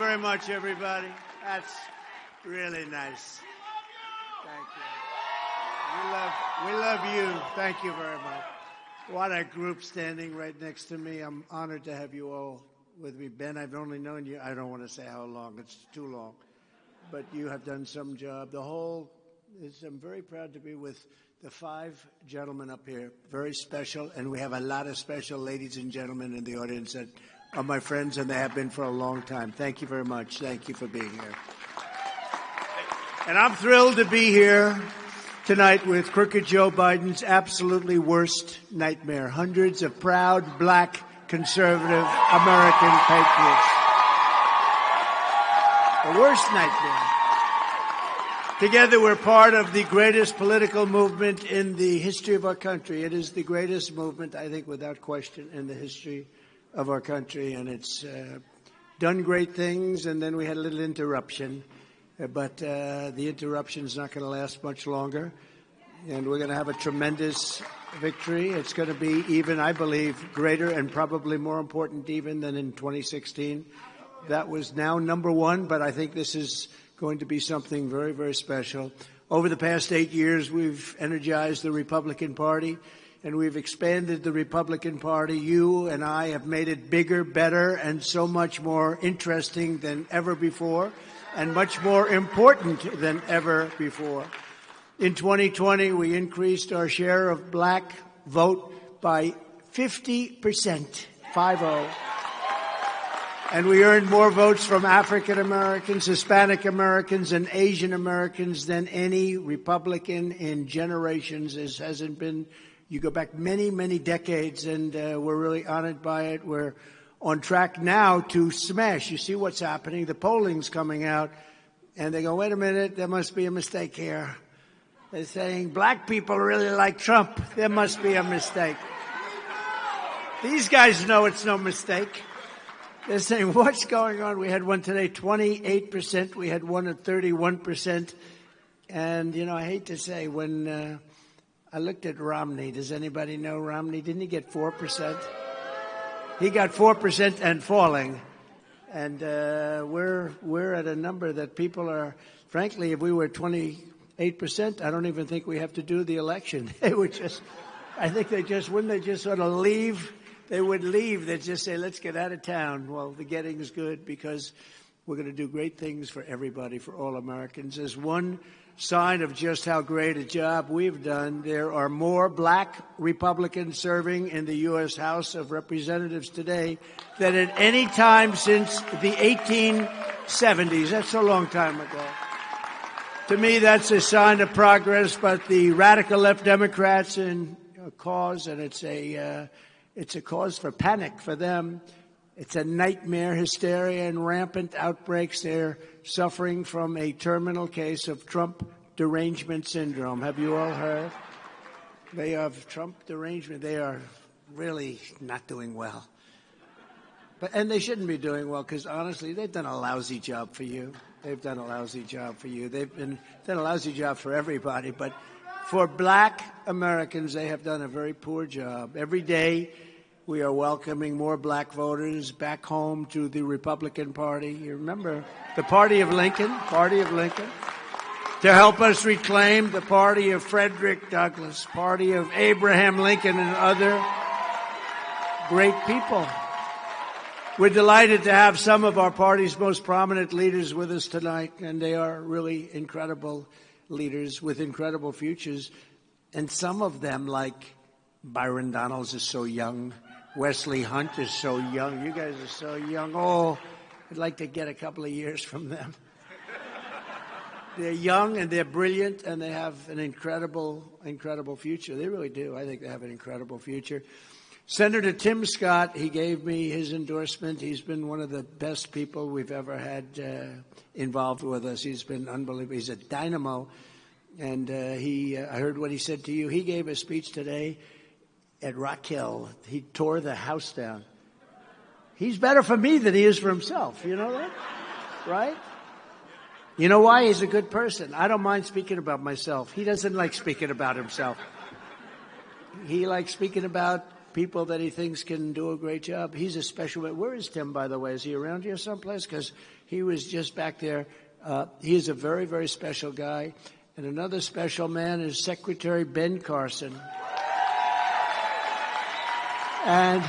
very much, everybody. That's really nice. Thank you. We love you. Thank you very much. What a group standing right next to me. I'm honored to have you all with me. Ben, I've only known you, I don't want to say how long. It's too long. But you have done some job. I'm very proud to be with the 5 gentlemen up here. Very special. And we have a lot of special ladies and gentlemen in the audience that are my friends, and they have been for a long time. Thank you very much. Thank you for being here. And I'm thrilled to be here tonight with crooked Joe Biden's absolutely worst nightmare. Hundreds of proud, black, conservative American patriots. The worst nightmare. Together, we're part of the greatest political movement in the history of our country. It is the greatest movement, I think, without question, in the history of our country. And it's done great things, and then we had a little interruption. But the interruption is not going to last much longer. And we're going to have a tremendous victory. It's going to be even, I believe, greater and probably more important even than in 2016. That was now number 1, but I think this is going to be something very, very special. Over the past 8 years, we've energized the Republican Party, and we've expanded the Republican Party. You and I have made it bigger, better, and so much more interesting than ever before, and much more important than ever before. In 2020, we increased our share of black vote by 50%, 5-0. And we earned more votes from African Americans, Hispanic Americans, and Asian Americans than any Republican in generations. This hasn't been, you go back many, many decades, and we're really honored by it. We're on track now to smash. You see what's happening. The polling's coming out, and they go, wait a minute, there must be a mistake here. They're saying black people really like Trump. There must be a mistake. These guys know it's no mistake. They're saying, what's going on? We had one today, 28%. We had one at 31%. And, you know, I hate to say, when I looked at Romney, does anybody know Romney? Didn't he get 4%? He got 4% and falling. And we're at a number that people are, frankly, if we were 28%, I don't even think we have to do the election. They would just, I think wouldn't they just sort of leave? They would leave. They'd just say, let's get out of town. Well, the getting is good because we're going to do great things for everybody, for all Americans. As one sign of just how great a job we've done, there are more black Republicans serving in the U.S. House of Representatives today than at any time since the 1870s. That's a long time ago. To me, that's a sign of progress, but the radical left Democrats in a cause, and it's a cause for panic for them. It's a nightmare, hysteria, and rampant outbreaks. They're suffering from a terminal case of Trump derangement syndrome. Have you all heard? They have Trump derangement. They are really not doing well. And they shouldn't be doing well because, honestly, they've done a lousy job for you. They've done a lousy job for you. They've done a lousy job for everybody. But for black Americans, they have done a very poor job. Every day, we are welcoming more black voters back home to the Republican Party. You remember the Party of Lincoln, to help us reclaim the party of Frederick Douglass, party of Abraham Lincoln and other great people. We're delighted to have some of our party's most prominent leaders with us tonight, and they are really incredible leaders with incredible futures. And some of them, like Byron Donalds, is so young. Wesley Hunt is so young. You guys are so young. Oh, I'd like to get a couple of years from them. They're young and they're brilliant and they have an incredible, incredible future. They really do. I think they have an incredible future. Senator Tim Scott, he gave me his endorsement. He's been one of the best people we've ever had involved with us. He's been unbelievable. He's a dynamo. And I heard what he said to you. He gave a speech today at Rock Hill. He tore the house down. He's better for me than he is for himself. You know that? Right? You know why? He's a good person. I don't mind speaking about myself. He doesn't like speaking about himself. He likes speaking about people that he thinks can do a great job. He's a special. Where is Tim, by the way? Is he around here someplace? Because He was just back there. He is a very, very special guy. And another special man is Secretary Ben Carson. And,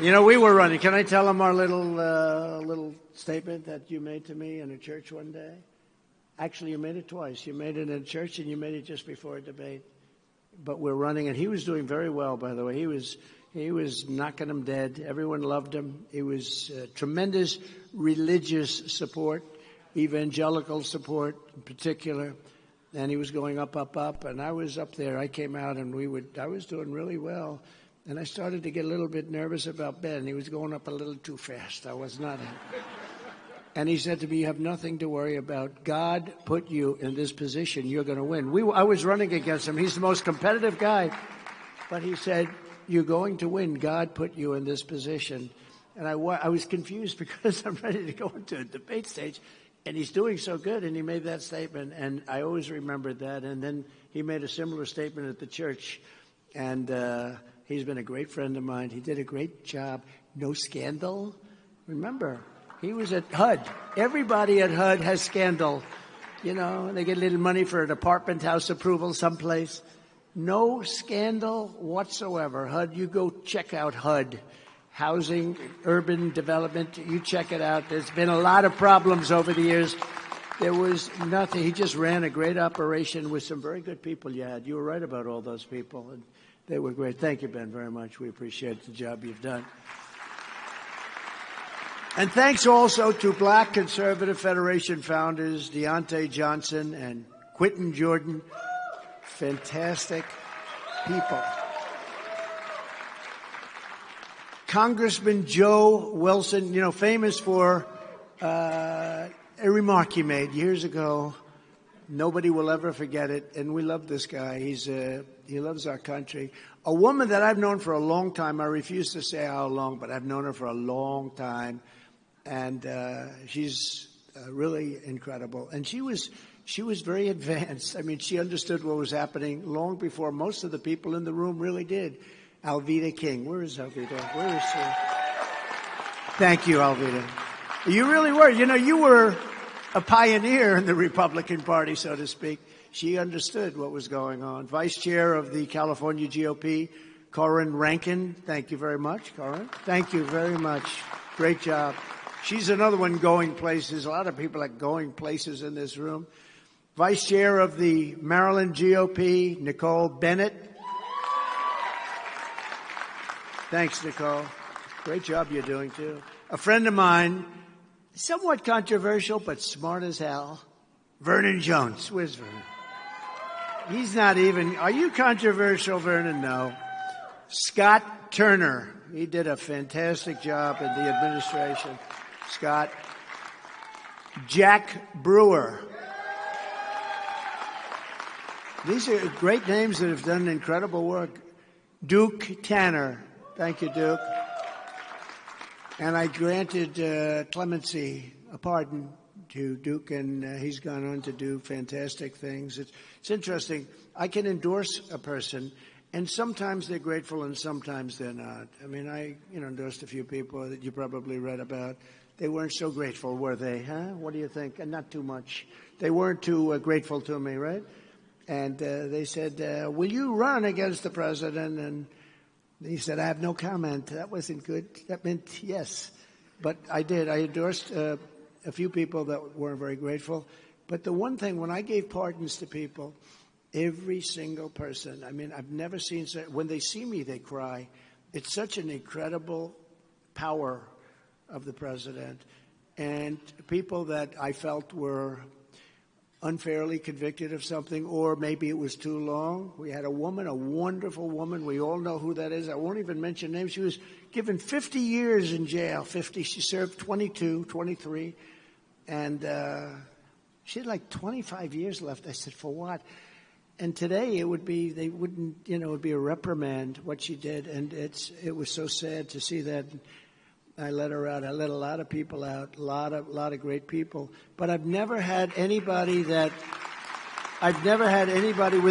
you know, we were running. Can I tell him our little statement that you made to me in a church one day? Actually, you made it twice. You made it in church and you made it just before a debate. But we're running, and he was doing very well, by the way. He was knocking them dead. Everyone loved him. He was tremendous religious support, evangelical support in particular. And he was going up, up, up. And I was up there. I came out, and I was doing really well. And I started to get a little bit nervous about Ben. He was going up a little too fast. I was not. And he said to me, you have nothing to worry about. God put you in this position. You're going to win. I was running against him. He's the most competitive guy. But he said, you're going to win. God put you in this position. And I was confused because I'm ready to go into a debate stage. And he's doing so good. And he made that statement. And I always remembered that. And then he made a similar statement at the church. And he's been a great friend of mine. He did a great job. No scandal. Remember, he was at HUD. Everybody at HUD has scandal. You know, they get a little money for an apartment house approval someplace. No scandal whatsoever. HUD, you go check out HUD. Housing, urban development, you check it out. There's been a lot of problems over the years. There was nothing. He just ran a great operation with some very good people you had. You were right about all those people, and they were great. Thank you, Ben, very much. We appreciate the job you've done. And thanks also to Black Conservative Federation founders Deontay Johnson and Quentin Jordan. Fantastic people. Congressman Joe Wilson, you know, famous for a remark he made years ago. Nobody will ever forget it, and we love this guy. He loves our country. A woman that I've known for a long time. I refuse to say how long, but I've known her for a long time. And she's really incredible. And she was very advanced. I mean, she understood what was happening long before most of the people in the room really did. Alveda King. Where is Alveda? Where is she? Thank you, Alveda. You really were. You know, you were a pioneer in the Republican Party, so to speak. She understood what was going on. Vice Chair of the California GOP, Corinne Rankin. Thank you very much, Corinne. Thank you very much. Great job. She's another one going places. A lot of people are going places in this room. Vice Chair of the Maryland GOP, Nicole Bennett. Thanks, Nicole. Great job you're doing, too. A friend of mine, somewhat controversial, but smart as hell, Vernon Jones. Where's Vernon? He's not even. Are you controversial, Vernon? No. Scott Turner. He did a fantastic job in the administration. Scott. Jack Brewer. These are great names that have done incredible work. Duke Tanner. Thank you, Duke. And I granted clemency, a pardon to Duke, and he's gone on to do fantastic things. It's interesting. I can endorse a person, and sometimes they're grateful and sometimes they're not. I mean, I endorsed a few people that you probably read about. They weren't so grateful, were they? Huh? What do you think? And not too much. They weren't too grateful to me, right? And they said, will you run against the president? And he said, I have no comment. That wasn't good. That meant yes. But I did. I endorsed a few people that weren't very grateful. But the one thing, when I gave pardons to people, every single person, I mean, I've never seen, when they see me, they cry. It's such an incredible power of the president. And people that I felt were unfairly convicted of something, or maybe it was too long. We had a woman, a wonderful woman. We all know who that is. I won't even mention names. She was given 50 years in jail. 50. She served 22, 23. And she had like 25 years left. I said, for what? And today it would be, they wouldn't, it would be a reprimand, what she did. And it was so sad to see that. I let her out. I let a lot of people out, a lot of great people. But I've never had anybody with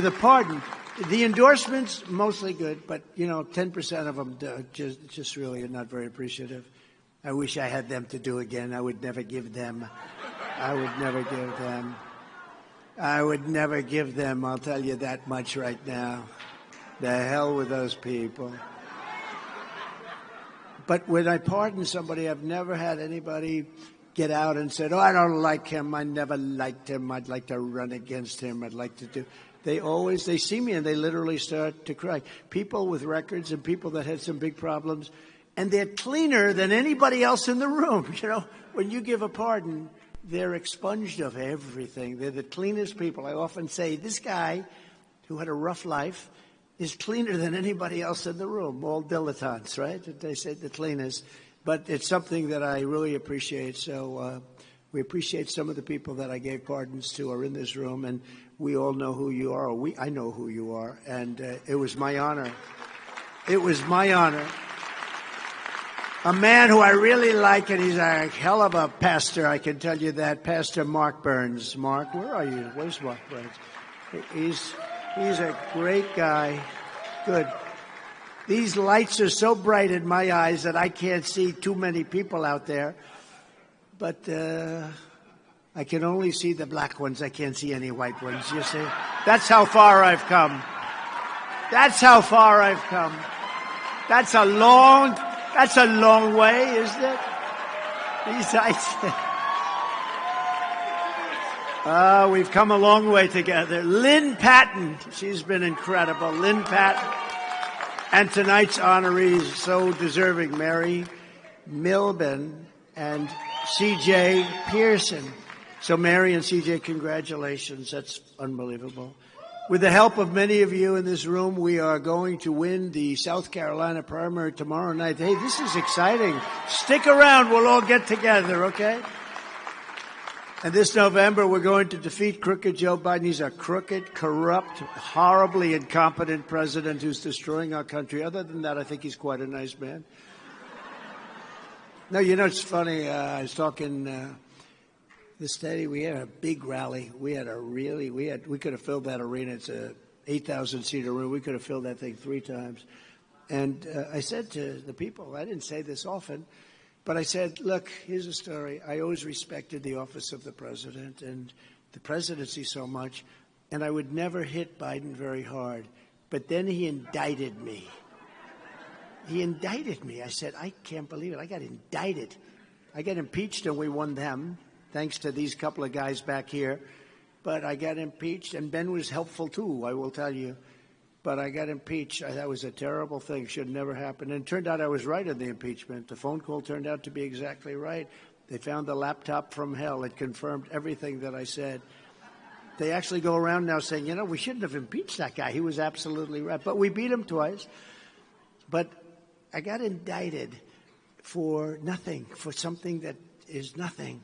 a pardon. The endorsements, mostly good, but, 10% of them just really are not very appreciative. I wish I had them to do again. I would never give them. I would never give them. I would never give them. I'll tell you that much right now. The hell with those people. But when I pardon somebody, I've never had anybody get out and said, "Oh, I don't like him. I never liked him. I'd like to run against him. I'd like to do." They see me and they literally start to cry. People with records and people that had some big problems, and they're cleaner than anybody else in the room. You know, when you give a pardon, they're expunged of everything. They're the cleanest people. I often say, this guy who had a rough life is cleaner than anybody else in the room. All dilettantes, right? They say the cleanest. But it's something that I really appreciate. So we appreciate some of the people that I gave pardons to are in this room, and we all know who you are. I know who you are, and it was my honor. It was my honor. A man who I really like, and he's a hell of a pastor, I can tell you that, Pastor Mark Burns. Mark, where are you? Where's Mark Burns? He's a great guy. Good. These lights are so bright in my eyes that I can't see too many people out there. But I can only see the black ones. I can't see any white ones, you see. That's how far I've come. That's how far I've come. That's a long way, isn't it? These lights. We've come a long way together. Lynn Patton, she's been incredible. Lynn Patton. And tonight's honorees, so deserving, Mary Milben and C.J. Pearson. So Mary and C.J., congratulations. That's unbelievable. With the help of many of you in this room, we are going to win the South Carolina primary tomorrow night. Hey, this is exciting. Stick around. We'll all get together, okay? And this November, we're going to defeat crooked Joe Biden. He's a crooked, corrupt, horribly incompetent president who's destroying our country. Other than that, I think he's quite a nice man. No, you know, it's funny. I was talking this day. We had a big rally. We could have filled that arena. It's a 8,000-seat arena. We could have filled that thing 3 times. And I said to the people, I didn't say this often, but I said, look, here's a story. I always respected the office of the president and the presidency so much, and I would never hit Biden very hard. But then he indicted me. He indicted me. I said, I can't believe it. I got indicted. I got impeached, and we won them, thanks to these couple of guys back here. But I got impeached, and Ben was helpful, too, I will tell you. But I got impeached. That was a terrible thing. Should never happen. And it turned out I was right on the impeachment. The phone call turned out to be exactly right. They found the laptop from hell. It confirmed everything that I said. They actually go around now saying, you know, we shouldn't have impeached that guy. He was absolutely right. But we beat him twice. But I got indicted for nothing, for something that is nothing.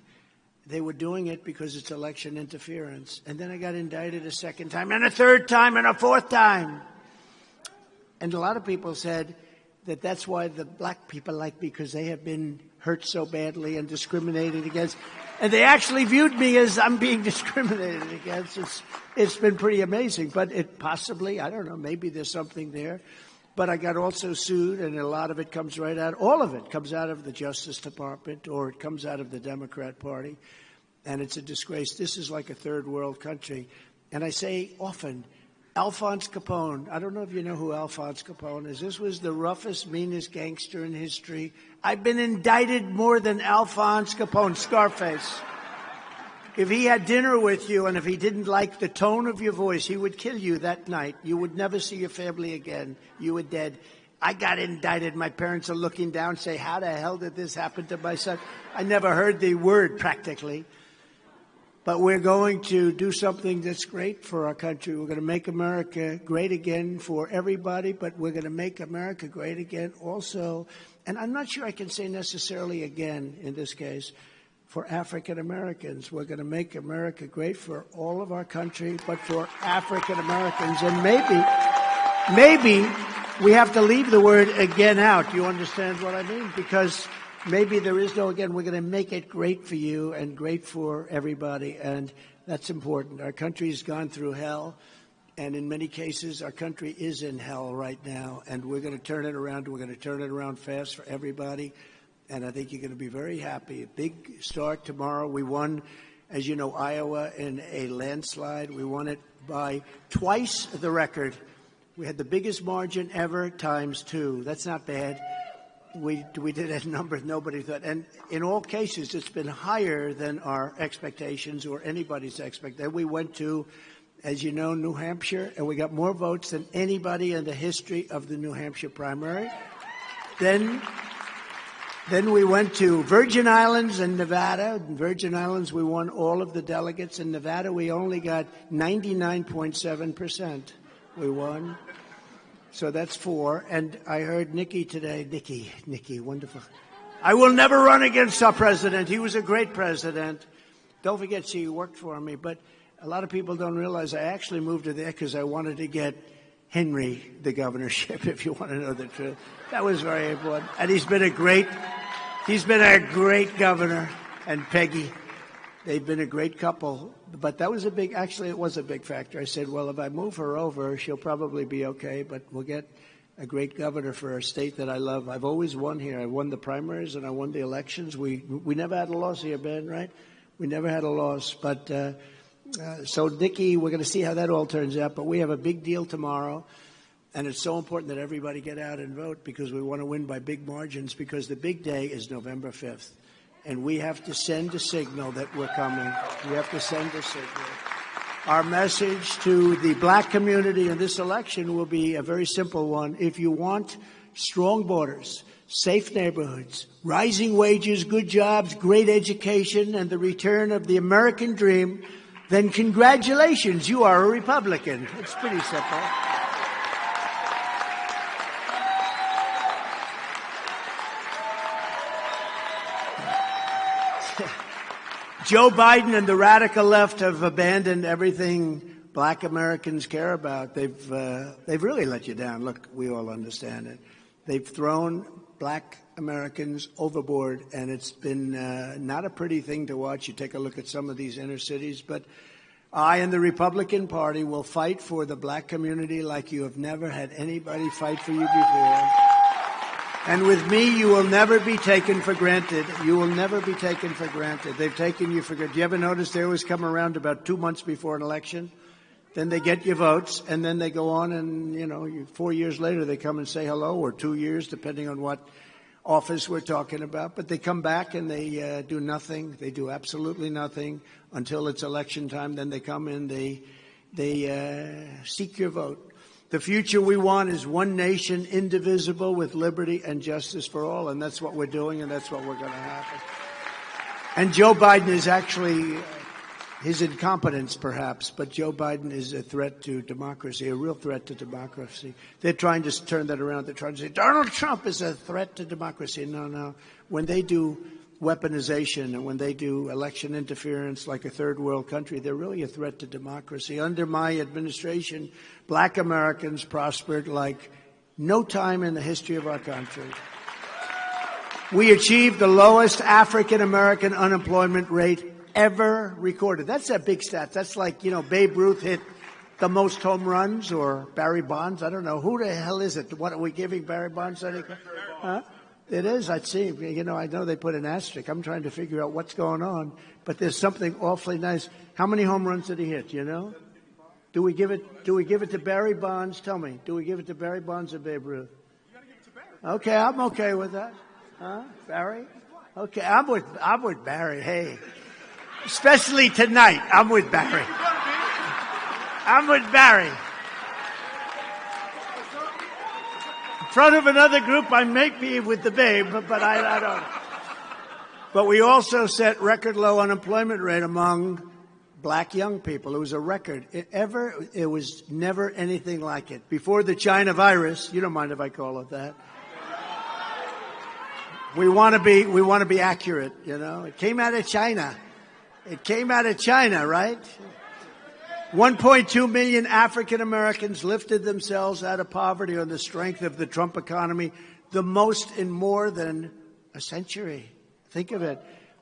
They were doing it because it's election interference. And then I got indicted a second time, and a third time, and a fourth time. And a lot of people said that that's why the black people like me, because they have been hurt so badly and discriminated against. And they actually viewed me as I'm being discriminated against. It's been pretty amazing. But it possibly, I don't know, maybe there's something there. But I got also sued, and a lot of it comes right out. All of it comes out of the Justice Department, or it comes out of the Democrat Party. And it's a disgrace. This is like a third world country. And I say often, Alphonse Capone, I don't know if you know who Alphonse Capone is. This was the roughest, meanest gangster in history. I've been indicted more than Alphonse Capone, Scarface. If he had dinner with you and if he didn't like the tone of your voice, he would kill you that night. You would never see your family again. You were dead. I got indicted. My parents are looking down, say, how the hell did this happen to my son? I never heard the word practically. But we're going to do something that's great for our country. We're going to make America great again for everybody, but we're going to make America great again also. And I'm not sure I can say necessarily again in this case for African Americans. We're going to make America great for all of our country, but for African Americans. And maybe we have to leave the word again out. You understand what I mean? Because maybe there is no again. We're going to make it great for you and great for everybody, and that's important. Our country's gone through hell, and in many cases, our country is in hell right now, and we're going to turn it around. We're going to turn it around fast for everybody, and I think you're going to be very happy. A big start tomorrow. We won, as you know, Iowa in a landslide. We won it by twice the record. We had the biggest margin ever times 2. That's not bad. We did a number nobody thought. And in all cases, it's been higher than our expectations or anybody's expectations. We went to, as you know, New Hampshire, and we got more votes than anybody in the history of the New Hampshire primary. Then we went to Virgin Islands and Nevada. In Virgin Islands, we won all of the delegates. In Nevada, we only got 99.7%. We won. So that's 4. And I heard Nikki today. Nikki, wonderful. I will never run against our president. He was a great president. Don't forget, she worked for me. But a lot of people don't realize I actually moved to there because I wanted to get Henry the governorship, if you want to know the truth. That was very important. And he's been a great governor. And Peggy, they've been a great couple. But that was it was a big factor. I said, well, if I move her over, she'll probably be okay, but we'll get a great governor for a state that I love. I've always won here. I won the primaries and I won the elections. We never had a loss here, Ben, right? We never had a loss. But so, Nikki, we're going to see how that all turns out. But we have a big deal tomorrow. And it's so important that everybody get out and vote because we want to win by big margins because the big day is November 5th. And we have to send a signal that we're coming. We have to send a signal. Our message to the black community in this election will be a very simple one. If you want strong borders, safe neighborhoods, rising wages, good jobs, great education, and the return of the American dream, then congratulations, you are a Republican. It's pretty simple. Joe Biden and the radical left have abandoned everything black Americans care about. They've really let you down. Look, we all understand it. They've thrown black Americans overboard, and it's been not a pretty thing to watch. You take a look at some of these inner cities, but I and the Republican Party will fight for the black community like you have never had anybody fight for you before. And with me, you will never be taken for granted. You will never be taken for granted. They've taken you for granted. Do you ever notice they always come around about 2 months before an election? Then they get your votes, and then they go on, and, 4 years later, they come and say hello, or 2 years, depending on what office we're talking about. But they come back, and they do nothing. They do absolutely nothing until it's election time. Then they come in, they seek your vote. The future we want is one nation, indivisible, with liberty and justice for all. And that's what we're doing, and that's what we're going to happen. And Joe Biden is actually, his incompetence perhaps, but Joe Biden is a threat to democracy, a real threat to democracy. They're trying to turn that around. They're trying to say, Donald Trump is a threat to democracy. No. When they do weaponization and when they do election interference like a third world country, they're really a threat to democracy. Under my administration, black Americans prospered like no time in the history of our country. We achieved the lowest African American unemployment rate ever recorded. That's a big stat. That's like, Babe Ruth hit the most home runs, or Barry Bonds. I don't know. Who the hell is it? What are we giving Barry Bonds? Huh? It is, I'd see. I know they put an asterisk. I'm trying to figure out what's going on, but there's something awfully nice. How many home runs did he hit, Do we give it to Barry Bonds? Tell me. Do we give it to Barry Bonds or Babe Ruth? You got to give it to Barry. Okay, I'm okay with that. Barry? Okay, I'm with Barry. Hey. Especially tonight, I'm with Barry. I'm with Barry. In front of another group, I may be with the Babe, but I don't. But we also set record low unemployment rate among black young people. It was a record. It was never anything like it. Before the China virus, you don't mind if I call it that. We want to be accurate, It came out of China. It came out of China, right? 1.2 million African Americans lifted themselves out of poverty on the strength of the Trump economy, the most in more than a century. Think of it.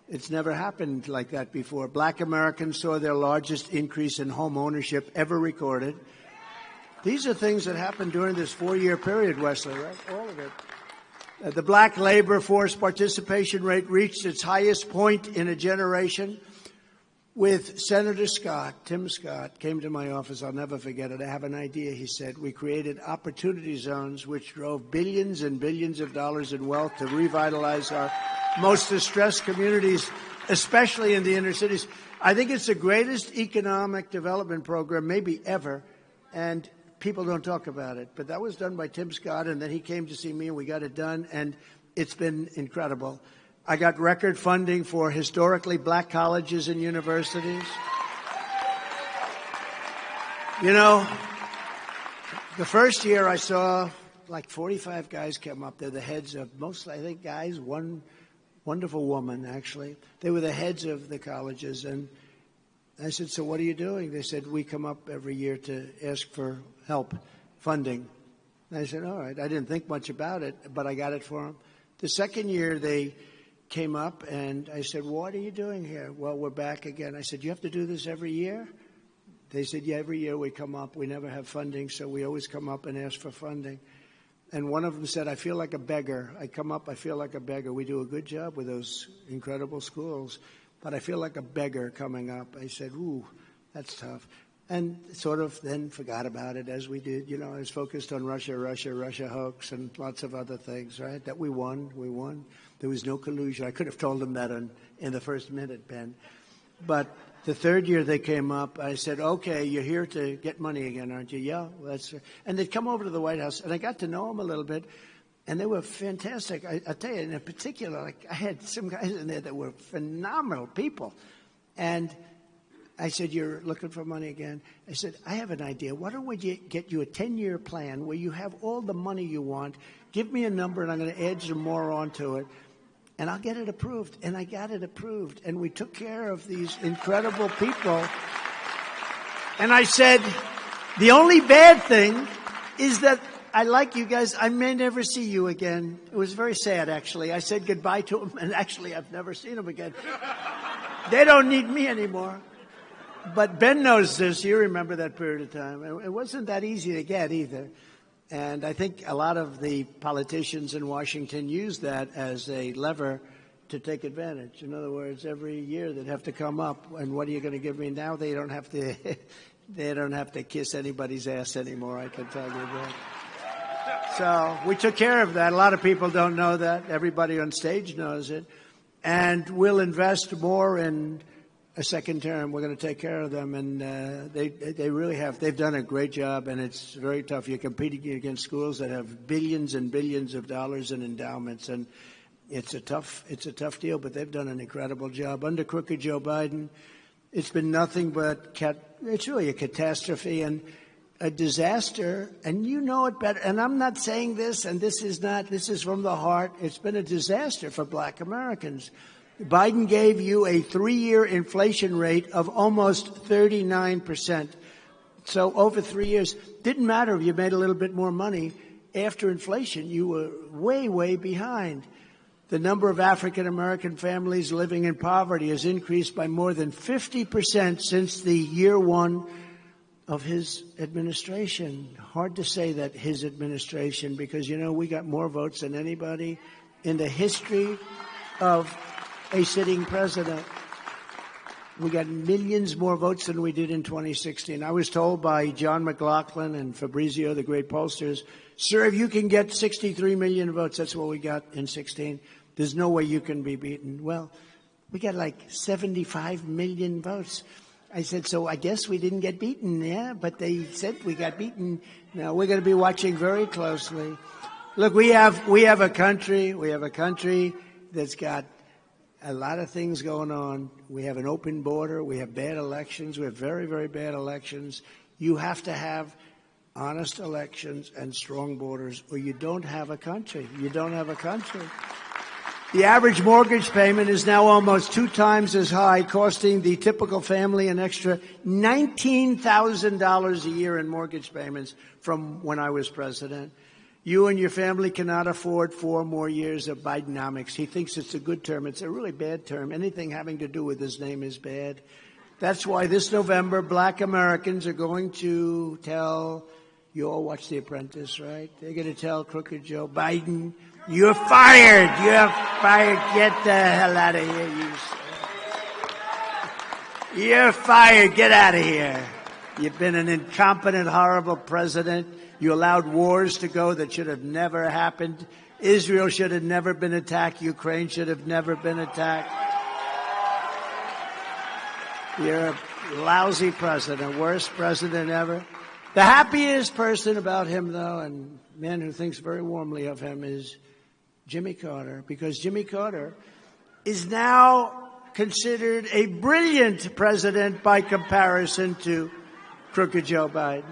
It's never happened like that before. Black Americans saw their largest increase in home ownership ever recorded. These are things that happened during this 4-year period, Wesley, right? All of it. The black labor force participation rate reached its highest point in a generation with Senator Scott. Tim Scott came to my office. I'll never forget it. I have an idea, he said. We created opportunity zones which drove billions and billions of dollars in wealth to revitalize our most distressed communities, especially in the inner cities. I think it's the greatest economic development program maybe ever, and people don't talk about it. But that was done by Tim Scott, and then he came to see me, and we got it done, and it's been incredible. I got record funding for historically black colleges and universities. You know, the first year I saw like 45 guys come up. They're the heads of mostly, I think, guys, one wonderful woman, actually. They were the heads of the colleges, and I said, so what are you doing? They said, we come up every year to ask for help, funding. And I said, all right. I didn't think much about it, but I got it for them. The second year they came up, and I said, what are you doing here? Well, we're back again. I said, you have to do this every year? They said, yeah, every year we come up. We never have funding, so we always come up and ask for funding. And one of them said, I feel like a beggar. I come up, I feel like a beggar. We do a good job with those incredible schools, but I feel like a beggar coming up. I said, ooh, that's tough. And sort of then forgot about it as we did. You know, I was focused on Russia hoax, and lots of other things, right, that we won. There was no collusion. I could have told them that in the first minute, Ben. But the third year they came up, I said, okay, you're here to get money again, aren't you? Yeah, well, that's. And they'd come over to the White House, and I got to know them a little bit, and they were fantastic. I tell you, in particular, like I had some guys in there that were phenomenal people. And I said, you're looking for money again? I said, I have an idea. Why don't we get you a 10-year plan where you have all the money you want? Give me a number, and I'm going to add some more onto it, and I'll get it approved. And I got it approved, and we took care of these incredible people. And I said, the only bad thing is that I like you guys. I may never see you again. It was very sad, actually. I said goodbye to them, and actually I've never seen them again. They don't need me anymore. But Ben knows this. You remember that period of time. It wasn't that easy to get either. And I think a lot of the politicians in Washington use that as a lever to take advantage. In other words, every year they'd have to come up, and what are you going to give me now? They don't have to they don't have to kiss anybody's ass anymore, I can tell you that. So we took care of that. A lot of people don't know that. Everybody on stage knows it. And we'll invest more in a second term. We're going to take care of them, and they really have. They've done a great job, and it's very tough. You're competing against schools that have billions and billions of dollars in endowments, and it's a tough deal. But they've done an incredible job under crooked Joe Biden. It's been nothing but it's really a catastrophe and a disaster, and you know it better. And I'm not saying this, and this is from the heart. It's been a disaster for Black Americans. Biden gave you a 3-year inflation rate of almost 39%. So over 3 years, didn't matter if you made a little bit more money. After inflation, you were way, way behind. The number of African-American families living in poverty has increased by more than 50% since the year one of his administration. Hard to say that his administration, because, you know, we got more votes than anybody in the history of a sitting president. We got millions more votes than we did in 2016. I was told by John McLaughlin and Fabrizio, the great pollsters, sir, if you can get 63 million votes, that's what we got in 16, there's no way you can be beaten. Well, we got like 75 million votes. I said, so I guess we didn't get beaten, yeah? But they said we got beaten. Now, we're going to be watching very closely. Look, we have a country that's got a lot of things going on. We have an open border. We have bad elections. We have very, very bad elections. You have to have honest elections and strong borders, or you don't have a country. You don't have a country. The average mortgage payment is now almost 2 times as high, costing the typical family an extra $19,000 a year in mortgage payments from when I was president. You and your family cannot afford 4 more years of Bidenomics. He thinks it's a good term. It's a really bad term. Anything having to do with his name is bad. That's why this November, Black Americans are going to tell You all watch The Apprentice, right? They're going to tell crooked Joe Biden, you're fired. You're fired. Get the hell out of here, You're fired. Get out of here. You've been an incompetent, horrible president. You allowed wars to go that should have never happened. Israel should have never been attacked. Ukraine should have never been attacked. You're a lousy president, worst president ever. The happiest person about him, though, and man who thinks very warmly of him, is Jimmy Carter, because Jimmy Carter is now considered a brilliant president by comparison to crooked Joe Biden.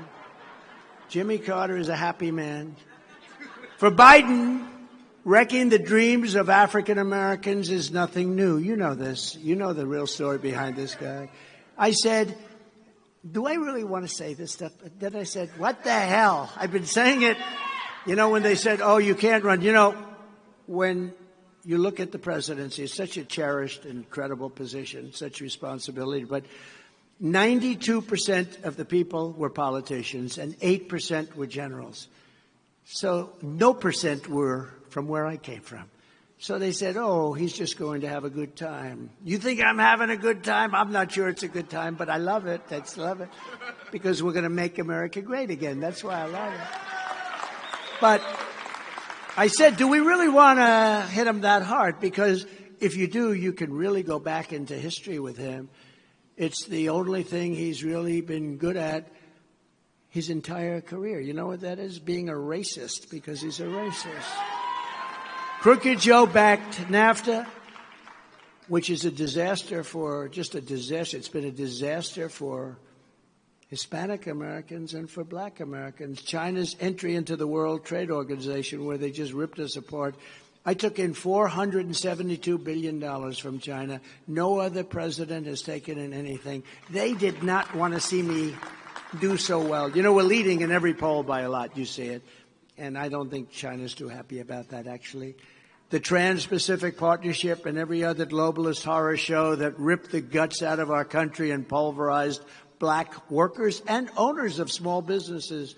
Jimmy Carter is a happy man. For Biden, wrecking the dreams of African Americans is nothing new. You know this. You know the real story behind this guy. I said, do I really want to say this stuff? Then I said, what the hell? I've been saying it. You know, when they said, oh, you can't run. You know, when you look at the presidency, it's such a cherished, incredible position, such responsibility. But 92% of the people were politicians and 8% were generals. So no percent were from where I came from. So they said, oh, he's just going to have a good time. You think I'm having a good time? I'm not sure it's a good time, but I love it. I love it. Because we're going to make America great again. That's why I love it. But I said, do we really want to hit him that hard? Because if you do, you can really go back into history with him. It's the only thing he's really been good at his entire career. You know what that is? Being a racist, because he's a racist. Crooked Joe backed NAFTA, which is a disaster for, just a disaster. It's been a disaster for Hispanic Americans and for black Americans. China's entry into the World Trade Organization, where they just ripped us apart. I took in $472 billion from China. No other president has taken in anything. They did not want to see me do so well. You know, we're leading in every poll by a lot. You see it. And I don't think China's too happy about that, actually. The Trans-Pacific Partnership and every other globalist horror show that ripped the guts out of our country and pulverized black workers and owners of small businesses.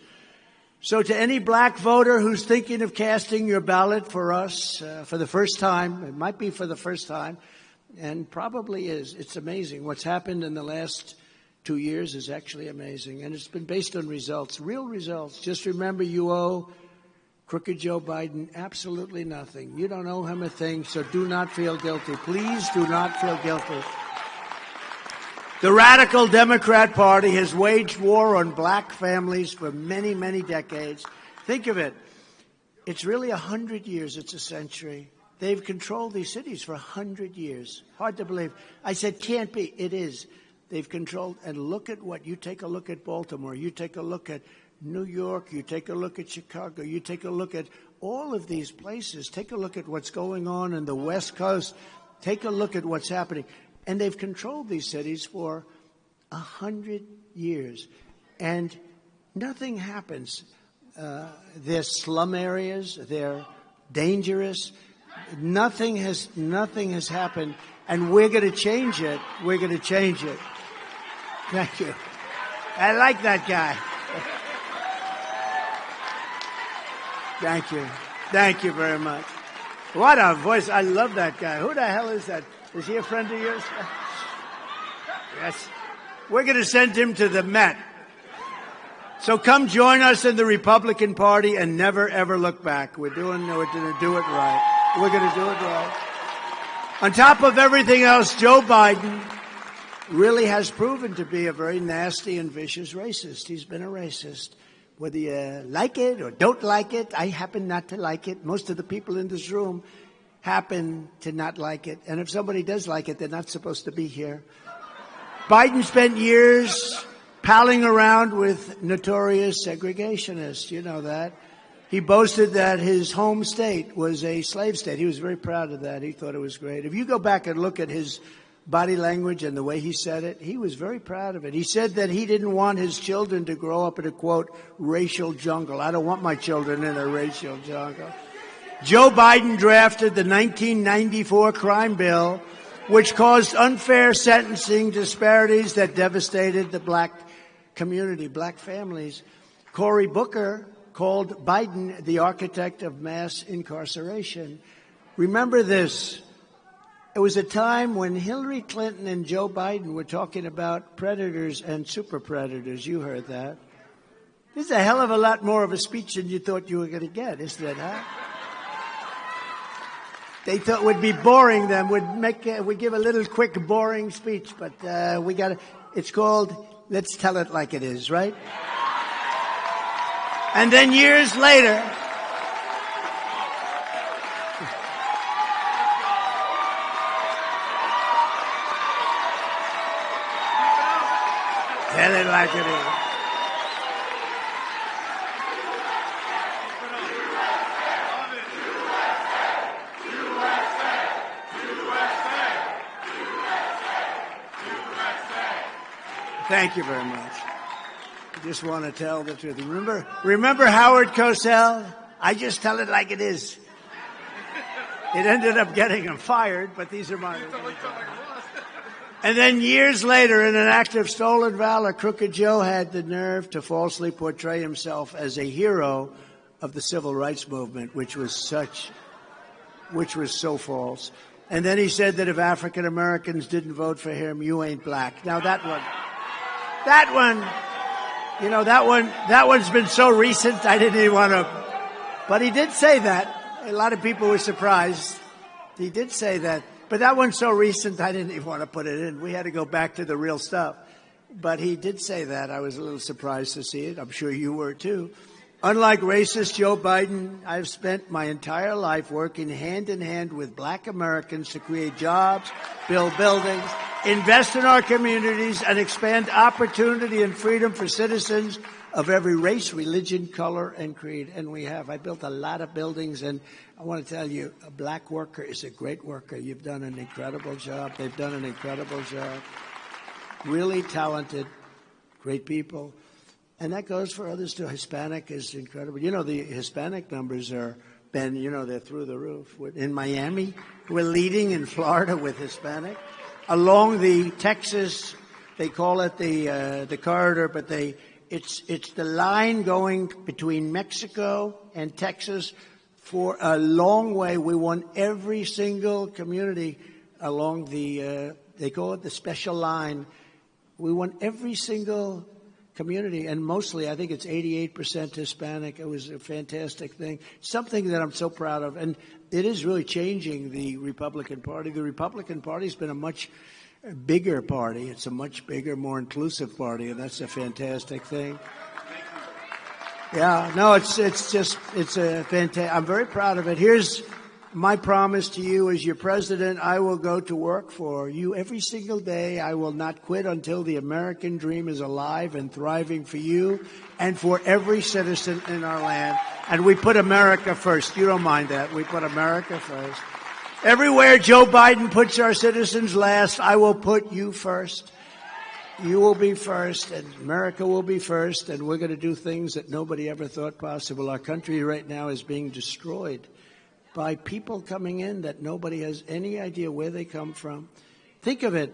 So to any black voter who's thinking of casting your ballot for us for the first time, it might be for the first time, and probably is. It's amazing. What's happened in the last 2 years is actually amazing. And it's been based on results, real results. Just remember, you owe crooked Joe Biden absolutely nothing. You don't owe him a thing, so do not feel guilty. Please do not feel guilty. The radical Democrat Party has waged war on black families for many, many decades. Think of it. It's really 100 years. It's a century. They've controlled these cities for 100 years. Hard to believe. I said, can't be. It is. They've controlled. And look at what. You take a look at Baltimore. You take a look at New York. You take a look at Chicago. You take a look at all of these places. Take a look at what's going on in the West Coast. Take a look at what's happening. And they've controlled these cities for 100 years. And nothing happens. They're slum areas. They're dangerous. Nothing has happened. And we're going to change it. We're going to change it. Thank you. I like that guy. Thank you. Thank you very much. What a voice. I love that guy. Who the hell is that? Is he a friend of yours? Yes. We're going to send him to the Met. So come join us in the Republican Party and never, ever look back. We're going to do it right. We're going to do it right. On top of everything else, Joe Biden really has proven to be a very nasty and vicious racist. He's been a racist. Whether you like it or don't like it, I happen not to like it. Most of the people in this room happen to not like it. And if somebody does like it, they're not supposed to be here. Biden spent years palling around with notorious segregationists. You know that. He boasted that his home state was a slave state. He was very proud of that. He thought it was great. If you go back and look at his body language and the way he said it, he was very proud of it. He said that he didn't want his children to grow up in a, quote, racial jungle. I don't want my children in a racial jungle. Joe Biden drafted the 1994 crime bill, which caused unfair sentencing disparities that devastated the black community, black families. Cory Booker called Biden the architect of mass incarceration. Remember this. It was a time when Hillary Clinton and Joe Biden were talking about predators and super predators. You heard that. This is a hell of a lot more of a speech than you thought you were going to get, isn't it, huh? They thought it would be boring then. We'd give a little quick, boring speech, but it's called Let's Tell It Like It Is, right? And then years later, tell it like it is. Thank you very much. I just want to tell the truth. Remember Howard Cosell? I just tell it like it is. It ended up getting him fired, but these are my... And then years later, in an act of stolen valor, Crooked Joe had the nerve to falsely portray himself as a hero of the civil rights movement, which was so false. And then he said that if African Americans didn't vote for him, you ain't black. Now that one's been so recent, I didn't even want to, but he did say that. A lot of people were surprised. He did say that. But that one's so recent, I didn't even want to put it in. We had to go back to the real stuff. But he did say that. I was a little surprised to see it. I'm sure you were too. Unlike racist Joe Biden, I've spent my entire life working hand in hand with black Americans to create jobs, build buildings, invest in our communities, and expand opportunity and freedom for citizens of every race, religion, color, and creed. And we have. I built a lot of buildings, and I want to tell you, a black worker is a great worker. You've done an incredible job. They've done an incredible job. Really talented, great people. And that goes for others too. Hispanic is incredible. You know, the Hispanic numbers are, Ben, they're through the roof. In Miami, we're leading in Florida with Hispanic. Along the Texas, they call it the corridor, but it's the line going between Mexico and Texas for a long way. We won every single community along they call it the special line. We won every single community, and mostly, I think it's 88% Hispanic. It was a fantastic thing, something that I'm so proud of, and it is really changing the Republican Party. The Republican Party's been a much bigger party. It's a much bigger, more inclusive party, and that's a fantastic thing. Yeah, no, it's a fantastic. I'm very proud of it. Here's my promise to you as your president. I will go to work for you every single day. I will not quit until the American dream is alive and thriving for you and for every citizen in our land. And we put America first. You don't mind that. We put America first. Everywhere Joe Biden puts our citizens last, I will put you first. You will be first, and America will be first, and we're going to do things that nobody ever thought possible. Our country right now is being destroyed by people coming in that nobody has any idea where they come from. Think of it.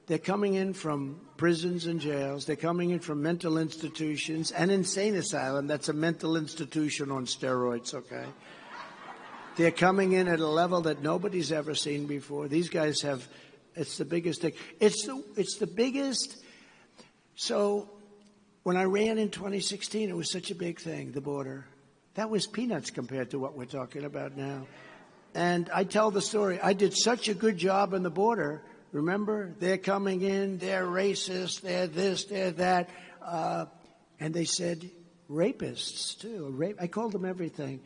They're coming in from prisons and jails. They're coming in from mental institutions. An insane asylum, that's a mental institution on steroids, okay? They're coming in at a level that nobody's ever seen before. These guys have, it's the biggest thing. It's the biggest. So when I ran in 2016, it was such a big thing, the border. That was peanuts compared to what we're talking about now. And I tell the story. I did such a good job on the border. Remember? They're coming in. They're racist. They're this. They're that. And they said rapists, too. I called them everything.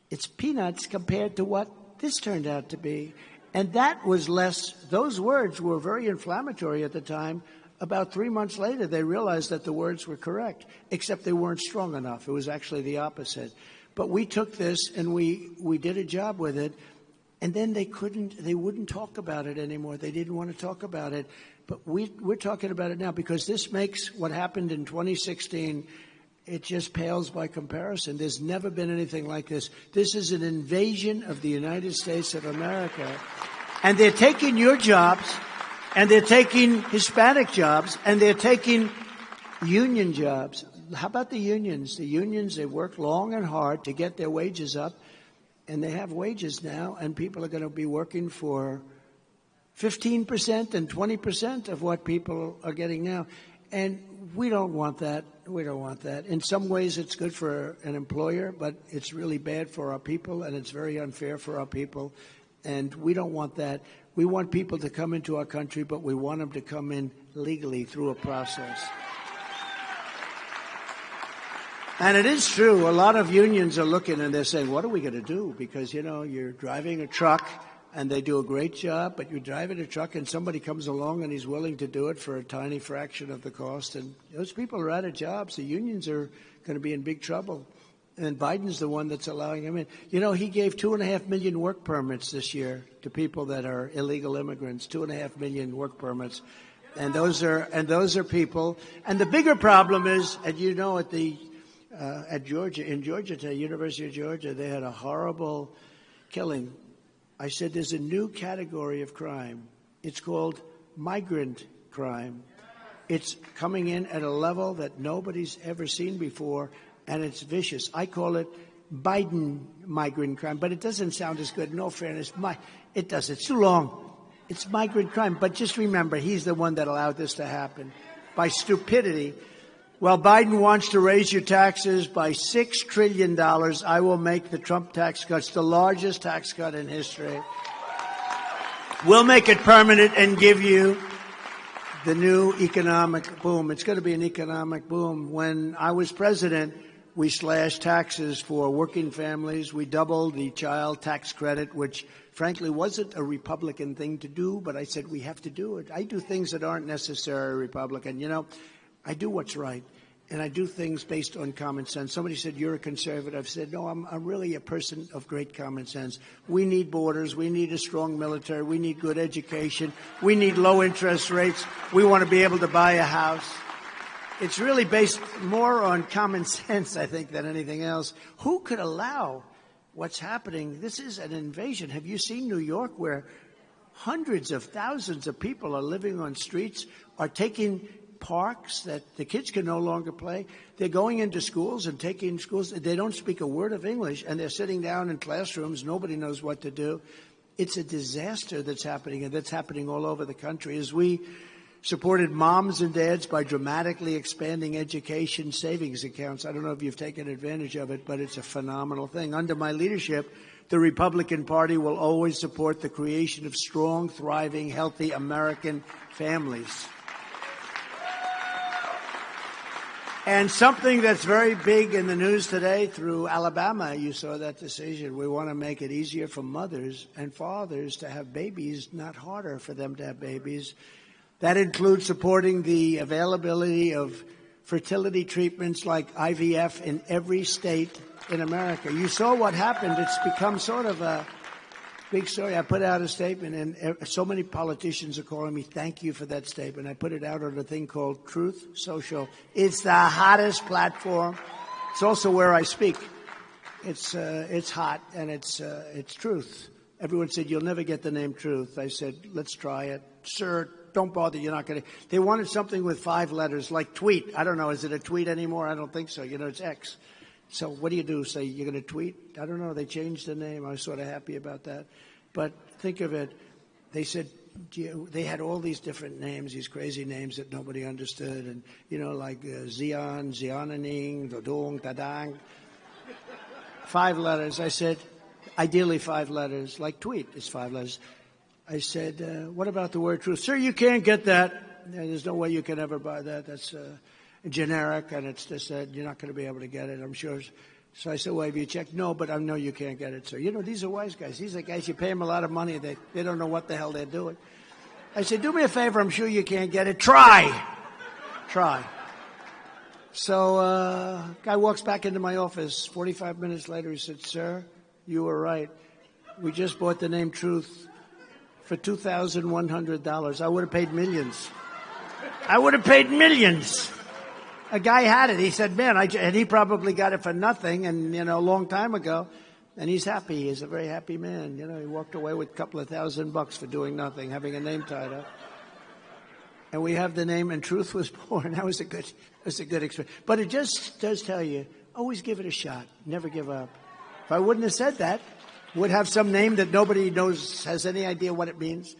It's peanuts compared to what this turned out to be. And that was less. Those words were very inflammatory at the time. About 3 months later, they realized that the words were correct, except they weren't strong enough. It was actually the opposite. But we took this and we did a job with it, and then they wouldn't talk about it anymore. They didn't want to talk about it. But we're talking about it now because this makes what happened in 2016, it just pales by comparison. There's never been anything like this. This is an invasion of the United States of America. And they're taking your jobs, and they're taking Hispanic jobs, and they're taking union jobs. how about the unions? The unions, they work long and hard to get their wages up, and they have wages now, and people are going to be working for 15% and 20% of what people are getting now. And we don't want that. We don't want that. In some ways, it's good for an employer, but it's really bad for our people, and it's very unfair for our people. And we don't want that. We want people to come into our country, but we want them to come in legally through a process. And it is true. A lot of unions are looking and they're saying, what are we going to do? Because, you know, you're driving a truck and they do a great job, but you're driving a truck and somebody comes along and he's willing to do it for a tiny fraction of the cost. And those people are out of jobs. The unions are going to be in big trouble. And Biden's the one that's allowing them in. You know, he gave 2.5 million work permits this year to people that are illegal immigrants, 2.5 million work permits. And those are people. And the bigger problem is, and you know, at Georgia, in Georgia today, University of Georgia, they had a horrible killing. I said there's a new category of crime. It's called migrant crime. It's coming in at a level that nobody's ever seen before, and it's vicious. I call it Biden migrant crime, but it doesn't sound as good. No fairness. It does. It's too long. It's migrant crime. But just remember, he's the one that allowed this to happen by stupidity. Well, Biden wants to raise your taxes by $6 trillion. I will make the Trump tax cuts the largest tax cut in history. We'll make it permanent and give you the new economic boom. It's going to be an economic boom. When I was president, we slashed taxes for working families. We doubled the child tax credit, which frankly wasn't a Republican thing to do, but I said we have to do it. I do things that aren't necessarily Republican. You know, I do what's right, and I do things based on common sense. Somebody said, you're a conservative. I said, no, I'm really a person of great common sense. We need borders. We need a strong military. We need good education. We need low interest rates. We want to be able to buy a house. It's really based more on common sense, I think, than anything else. Who could allow what's happening? This is an invasion. Have you seen New York, where hundreds of thousands of people are living on streets, are taking parks that the kids can no longer play? They're going into schools and taking schools. They don't speak a word of English, and they're sitting down in classrooms. Nobody knows what to do. It's a disaster that's happening, and that's happening all over the country. As we supported moms and dads by dramatically expanding education savings accounts. I don't know if you've taken advantage of it, but it's a phenomenal thing. Under my leadership, the Republican Party will always support the creation of strong, thriving, healthy American families. And something that's very big in the news today, through Alabama, you saw that decision. We want to make it easier for mothers and fathers to have babies, not harder for them to have babies. That includes supporting the availability of fertility treatments like IVF in every state in America. You saw what happened. It's become sort of a big story. I put out a statement, and so many politicians are calling me, thank you for that statement. I put it out on a thing called Truth Social. It's the hottest platform. It's also where I speak. It's hot, and it's truth. Everyone said, you'll never get the name Truth. I said, let's try it. Sir, don't bother. You're not going to. They wanted something with 5 letters, like tweet. I don't know. Is it a tweet anymore? I don't think so. You know, it's X. So what do you do? Say you're going to tweet? I don't know. They changed the name. I was sort of happy about that. But think of it. They said they had all these different names, these crazy names that nobody understood. And, you know, like Zion, Ziananing, Dodong, Dadang. 5 letters. I said, ideally 5 letters, like tweet is 5 letters. I said, what about the word truth? Sir, you can't get that. There's no way you can ever buy that. That's generic, and it's just that you're not going to be able to get it, I'm sure. So I said, well, have you checked? No, but I know you can't get it, sir. You know, these are wise guys. These are guys, you pay them a lot of money. They don't know what the hell they're doing. I said, do me a favor. I'm sure you can't get it. Try. So guy walks back into my office. 45 minutes later, he said, sir, you were right. We just bought the name Truth for $2,100. I would have paid millions. A guy had it. He said, man, and he probably got it for nothing, and, you know, a long time ago. And he's happy. He's a very happy man. You know, he walked away with a couple of $1,000 for doing nothing, having a name tied up. and we have the name "And Truth Was Born." That was a good experience. But it just does tell you, always give it a shot. Never give up. If I wouldn't have said that, would have some name that nobody knows, has any idea what it means.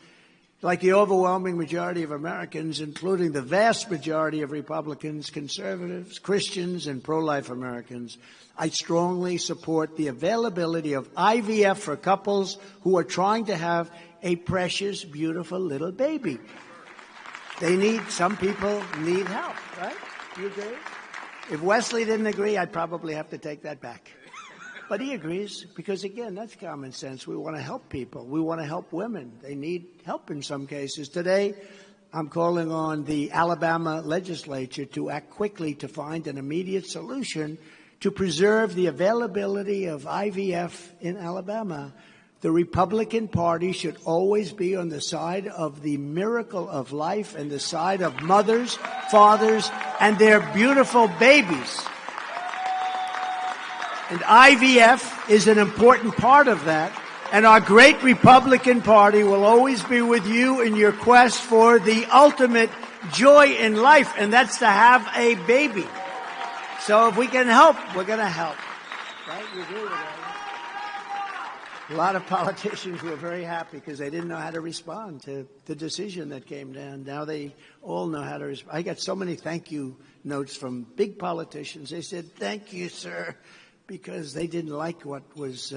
Like the overwhelming majority of Americans, including the vast majority of Republicans, conservatives, Christians, and pro-life Americans, I strongly support the availability of IVF for couples who are trying to have a precious, beautiful little baby. Some people need help, right? You agree? If Wesley didn't agree, I'd probably have to take that back. But he agrees because, again, that's common sense. We want to help people. We want to help women. They need help in some cases. Today, I'm calling on the Alabama legislature to act quickly to find an immediate solution to preserve the availability of IVF in Alabama. The Republican Party should always be on the side of the miracle of life and the side of mothers, fathers, and their beautiful babies. And IVF is an important part of that. And our great Republican Party will always be with you in your quest for the ultimate joy in life, and that's to have a baby. So if we can help, we're going to help. Right? You agree with that? A lot of politicians were very happy because they didn't know how to respond to the decision that came down. Now they all know how to respond. I got so many thank you notes from big politicians. They said, "Thank you, sir," because they didn't like what was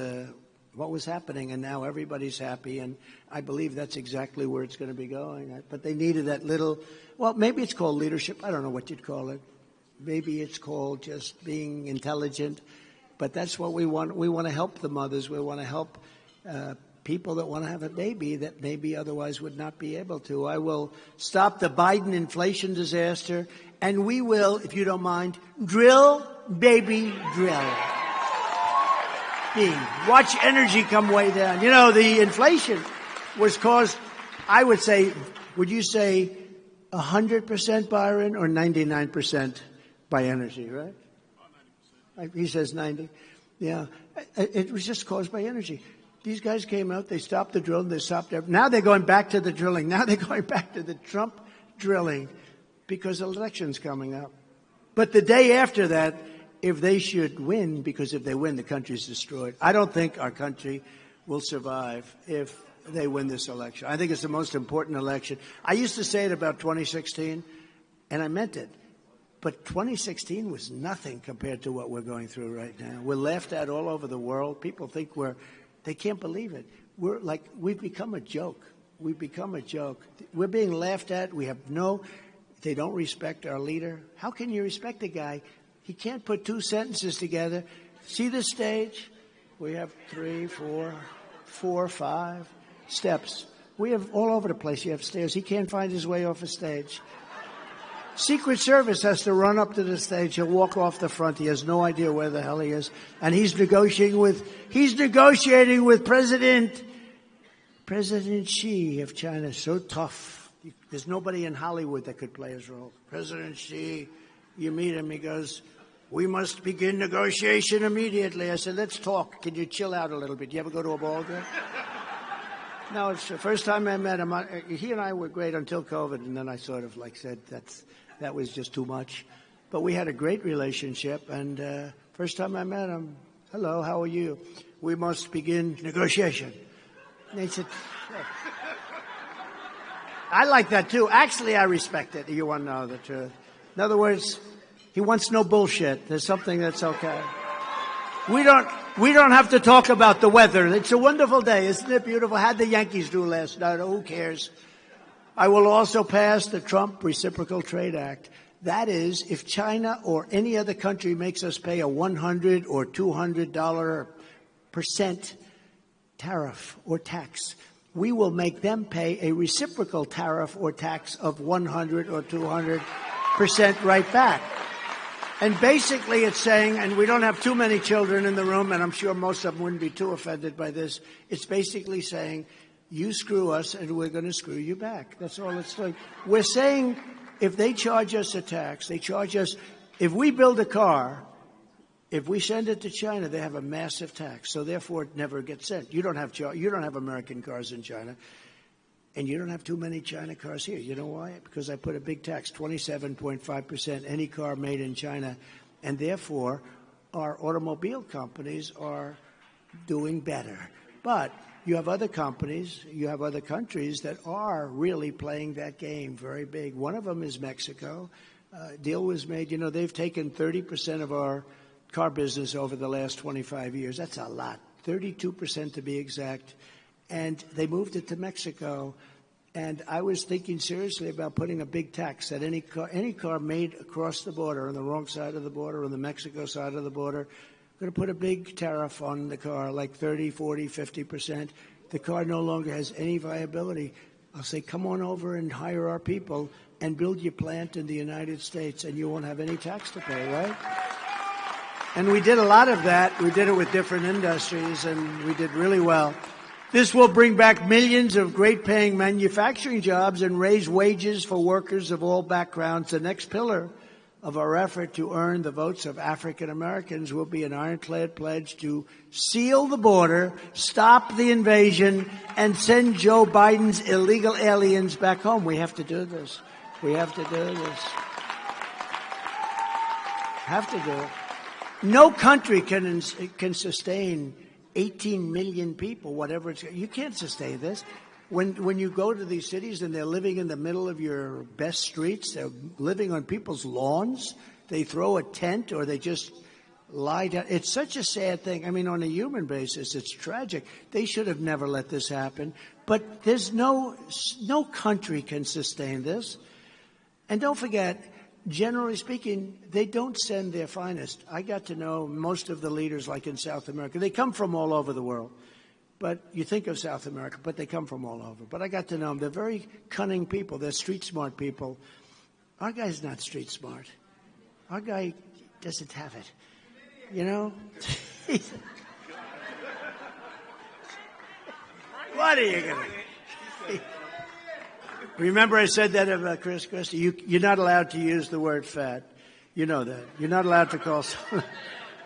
happening, and now everybody's happy, and I believe that's exactly where it's going to be going. But they needed that little, well, maybe it's called leadership. I don't know what you'd call it. Maybe it's called just being intelligent, but that's what we want. We want to help the mothers. We want to help people that want to have a baby that maybe otherwise would not be able to. I will stop the Biden inflation disaster, and we will, if you don't mind, drill, baby, drill. Watch energy come way down. You know, the inflation was caused, I would say, would you say 100% Byron or 99% by energy, right? 90%. He says 90. Yeah. It was just caused by energy. These guys came out, they stopped the drilling, they stopped everything. Now they're going back to the drilling. Now they're going back to the Trump drilling because the election's coming up. But the day after that, if they should win, because if they win, the country's destroyed. I don't think our country will survive if they win this election. I think it's the most important election. I used to say it about 2016, and I meant it. But 2016 was nothing compared to what we're going through right now. We're laughed at all over the world. People think they can't believe it. We've become a joke. We've become a joke. We're being laughed at. They don't respect our leader. How can you respect a guy? He can't put two sentences together. See the stage? We have 3, 4, 5 steps. We have all over the place. You have stairs. He can't find his way off a stage. Secret Service has to run up to the stage. He'll walk off the front. He has no idea where the hell he is. And he's negotiating with President Xi of China. So tough. There's nobody in Hollywood that could play his role. President Xi, you meet him, he goes, "We must begin negotiation immediately." I said, "Let's talk. Can you chill out a little bit? You ever go to a ball game?" No, it's the first time I met him. He and I were great until COVID, and then I sort of said that was just too much. But we had a great relationship, and first time I met him, "Hello, how are you?" "We must begin negotiation." And he said, "Sure." I like that too. Actually, I respect it. You want to know the truth. In other words, he wants no bullshit. There's something that's okay. We don't have to talk about the weather. It's a wonderful day. Isn't it beautiful? How'd the Yankees do last night? Who cares? I will also pass the Trump Reciprocal Trade Act. That is, if China or any other country makes us pay a $100 or $200% tariff or tax, we will make them pay a reciprocal tariff or tax of 100 or 200% right back. And basically it's saying, and we don't have too many children in the room, and I'm sure most of them wouldn't be too offended by this, it's basically saying, you screw us and we're going to screw you back. That's all it's doing. We're saying if they charge us a tax, they charge us, if we build a car, if we send it to China, they have a massive tax. So therefore it never gets sent. You don't have American cars in China. And you don't have too many China cars here. You know why? Because I put a big tax, 27.5%, any car made in China. And therefore, our automobile companies are doing better. But you have other companies, you have other countries that are really playing that game very big. One of them is Mexico. Deal was made. You know, they've taken 30% of our car business over the last 25 years. That's a lot. 32% to be exact. And they moved it to Mexico. And I was thinking seriously about putting a big tax that any car made across the border, on the wrong side of the border, on the Mexico side of the border, going to put a big tariff on the car, like 30, 40, 50%. The car no longer has any viability. I'll say, come on over and hire our people and build your plant in the United States, and you won't have any tax to pay, right? And we did a lot of that. We did it with different industries, and we did really well. This will bring back millions of great-paying manufacturing jobs and raise wages for workers of all backgrounds. The next pillar of our effort to earn the votes of African Americans will be an ironclad pledge to seal the border, stop the invasion, and send Joe Biden's illegal aliens back home. We have to do this. We have to do this. Have to do it. No country can sustain 18 million people, whatever it's. You can't sustain this. When you go to these cities and they're living in the middle of your best streets, they're living on people's lawns, they throw a tent or they just lie down. It's such a sad thing. I mean, on a human basis, it's tragic. They should have never let this happen. But there's no country can sustain this. And don't forget, generally speaking, they don't send their finest. I got to know most of the leaders, like in South America. They come from all over the world. But you think of South America, but they come from all over. But I got to know them. They're very cunning people. They're street smart people. Our guy's not street smart. Our guy doesn't have it. You know? What are you going to... Remember I said that about Chris Christie? You're not allowed to use the word fat. You know that. You're not allowed to call...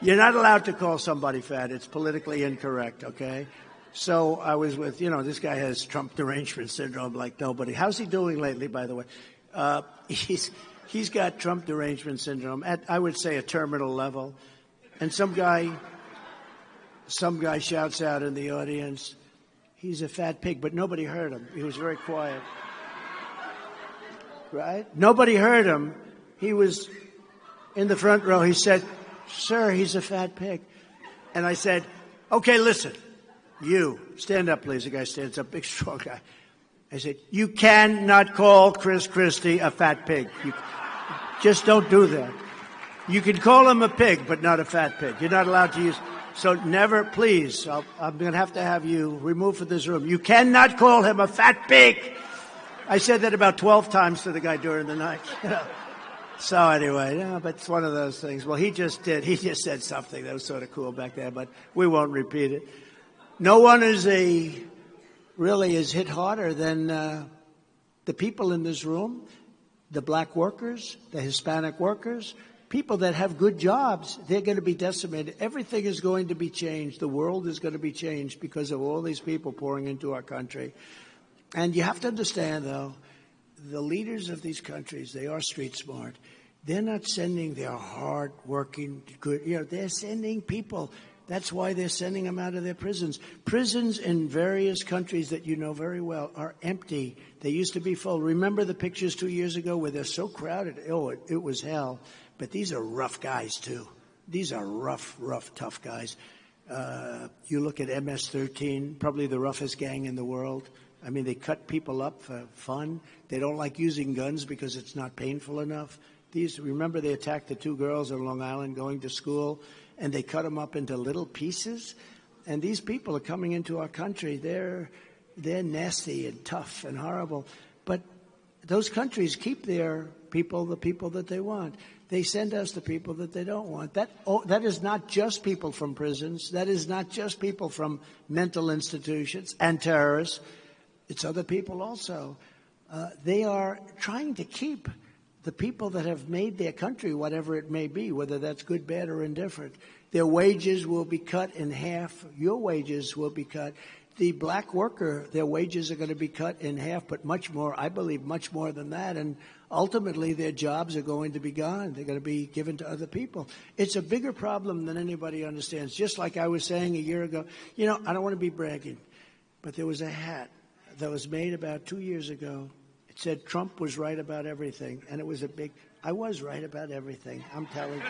You're not allowed to call somebody fat. It's politically incorrect, okay? So I was with, this guy has Trump derangement syndrome like nobody. How's he doing lately, by the way? He's got Trump derangement syndrome at, I would say, a terminal level. And some guy shouts out in the audience, he's a fat pig, but nobody heard him. He was very quiet. Right? Nobody heard him. He was in the front row. He said, sir, he's a fat pig. And I said, okay, listen. You, stand up, please. The guy stands up, big, strong guy. I said, you cannot call Chris Christie a fat pig. You just don't do that. You can call him a pig, but not a fat pig. You're not allowed to use... So never, please, I'm going to have you removed from this room. You cannot call him a fat pig. I said that about 12 times to the guy during the night. So anyway, but it's one of those things. Well, he just did. He just said something that was sort of cool back there, but we won't repeat it. No one is hit harder than the people in this room, the black workers, the Hispanic workers, people that have good jobs. They're going to be decimated. Everything is going to be changed. The world is going to be changed because of all these people pouring into our country. And you have to understand, though, the leaders of these countries, they are street smart. They're not sending their hard-working, good, they're sending people. That's why they're sending them out of their prisons. Prisons in various countries that you know very well are empty. They used to be full. Remember the pictures 2 years ago where they're so crowded? Oh, it was hell. But these are rough guys, too. These are rough, tough guys. You look at MS-13, probably the roughest gang in the world. I mean, they cut people up for fun. They don't like using guns because it's not painful enough. Remember they attacked the 2 girls on Long Island going to school, and they cut them up into little pieces. And these people are coming into our country. They're nasty and tough and horrible. But those countries keep their people, the people that they want. They send us the people that they don't want. That is not just people from prisons. That is not just people from mental institutions and terrorists. It's other people also. They are trying to keep the people that have made their country, whatever it may be, whether that's good, bad, or indifferent. Their wages will be cut in half. Your wages will be cut. the black worker, their wages are going to be cut in half, but much more, I believe, much more than that. And ultimately, their jobs are going to be gone. They're going to be given to other people. It's a bigger problem than anybody understands. Just like I was saying a year ago, I don't want to be bragging, but there was a hat that was made about 2 years ago. It said Trump was right about everything. And it was I was right about everything. I'm telling you.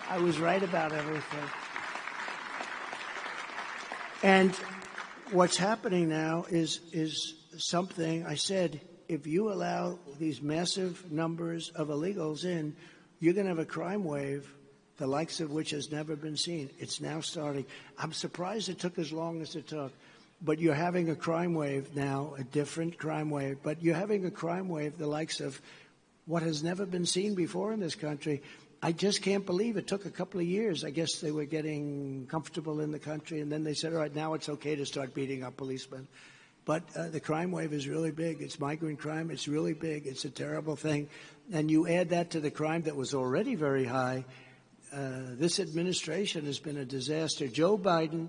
I was right about everything. And what's happening now is something I said, if you allow these massive numbers of illegals in, you're going to have a crime wave, the likes of which has never been seen. It's now starting. I'm surprised it took as long as it took. But you're having a crime wave now, a different crime wave. But you're having a crime wave, the likes of what has never been seen before in this country. I just can't believe it took a couple of years. I guess they were getting comfortable in the country, and then they said, all right, now it's okay to start beating up policemen. But the crime wave is really big. It's migrant crime. It's really big. It's a terrible thing. And you add that to the crime that was already very high. This administration has been a disaster. Joe Biden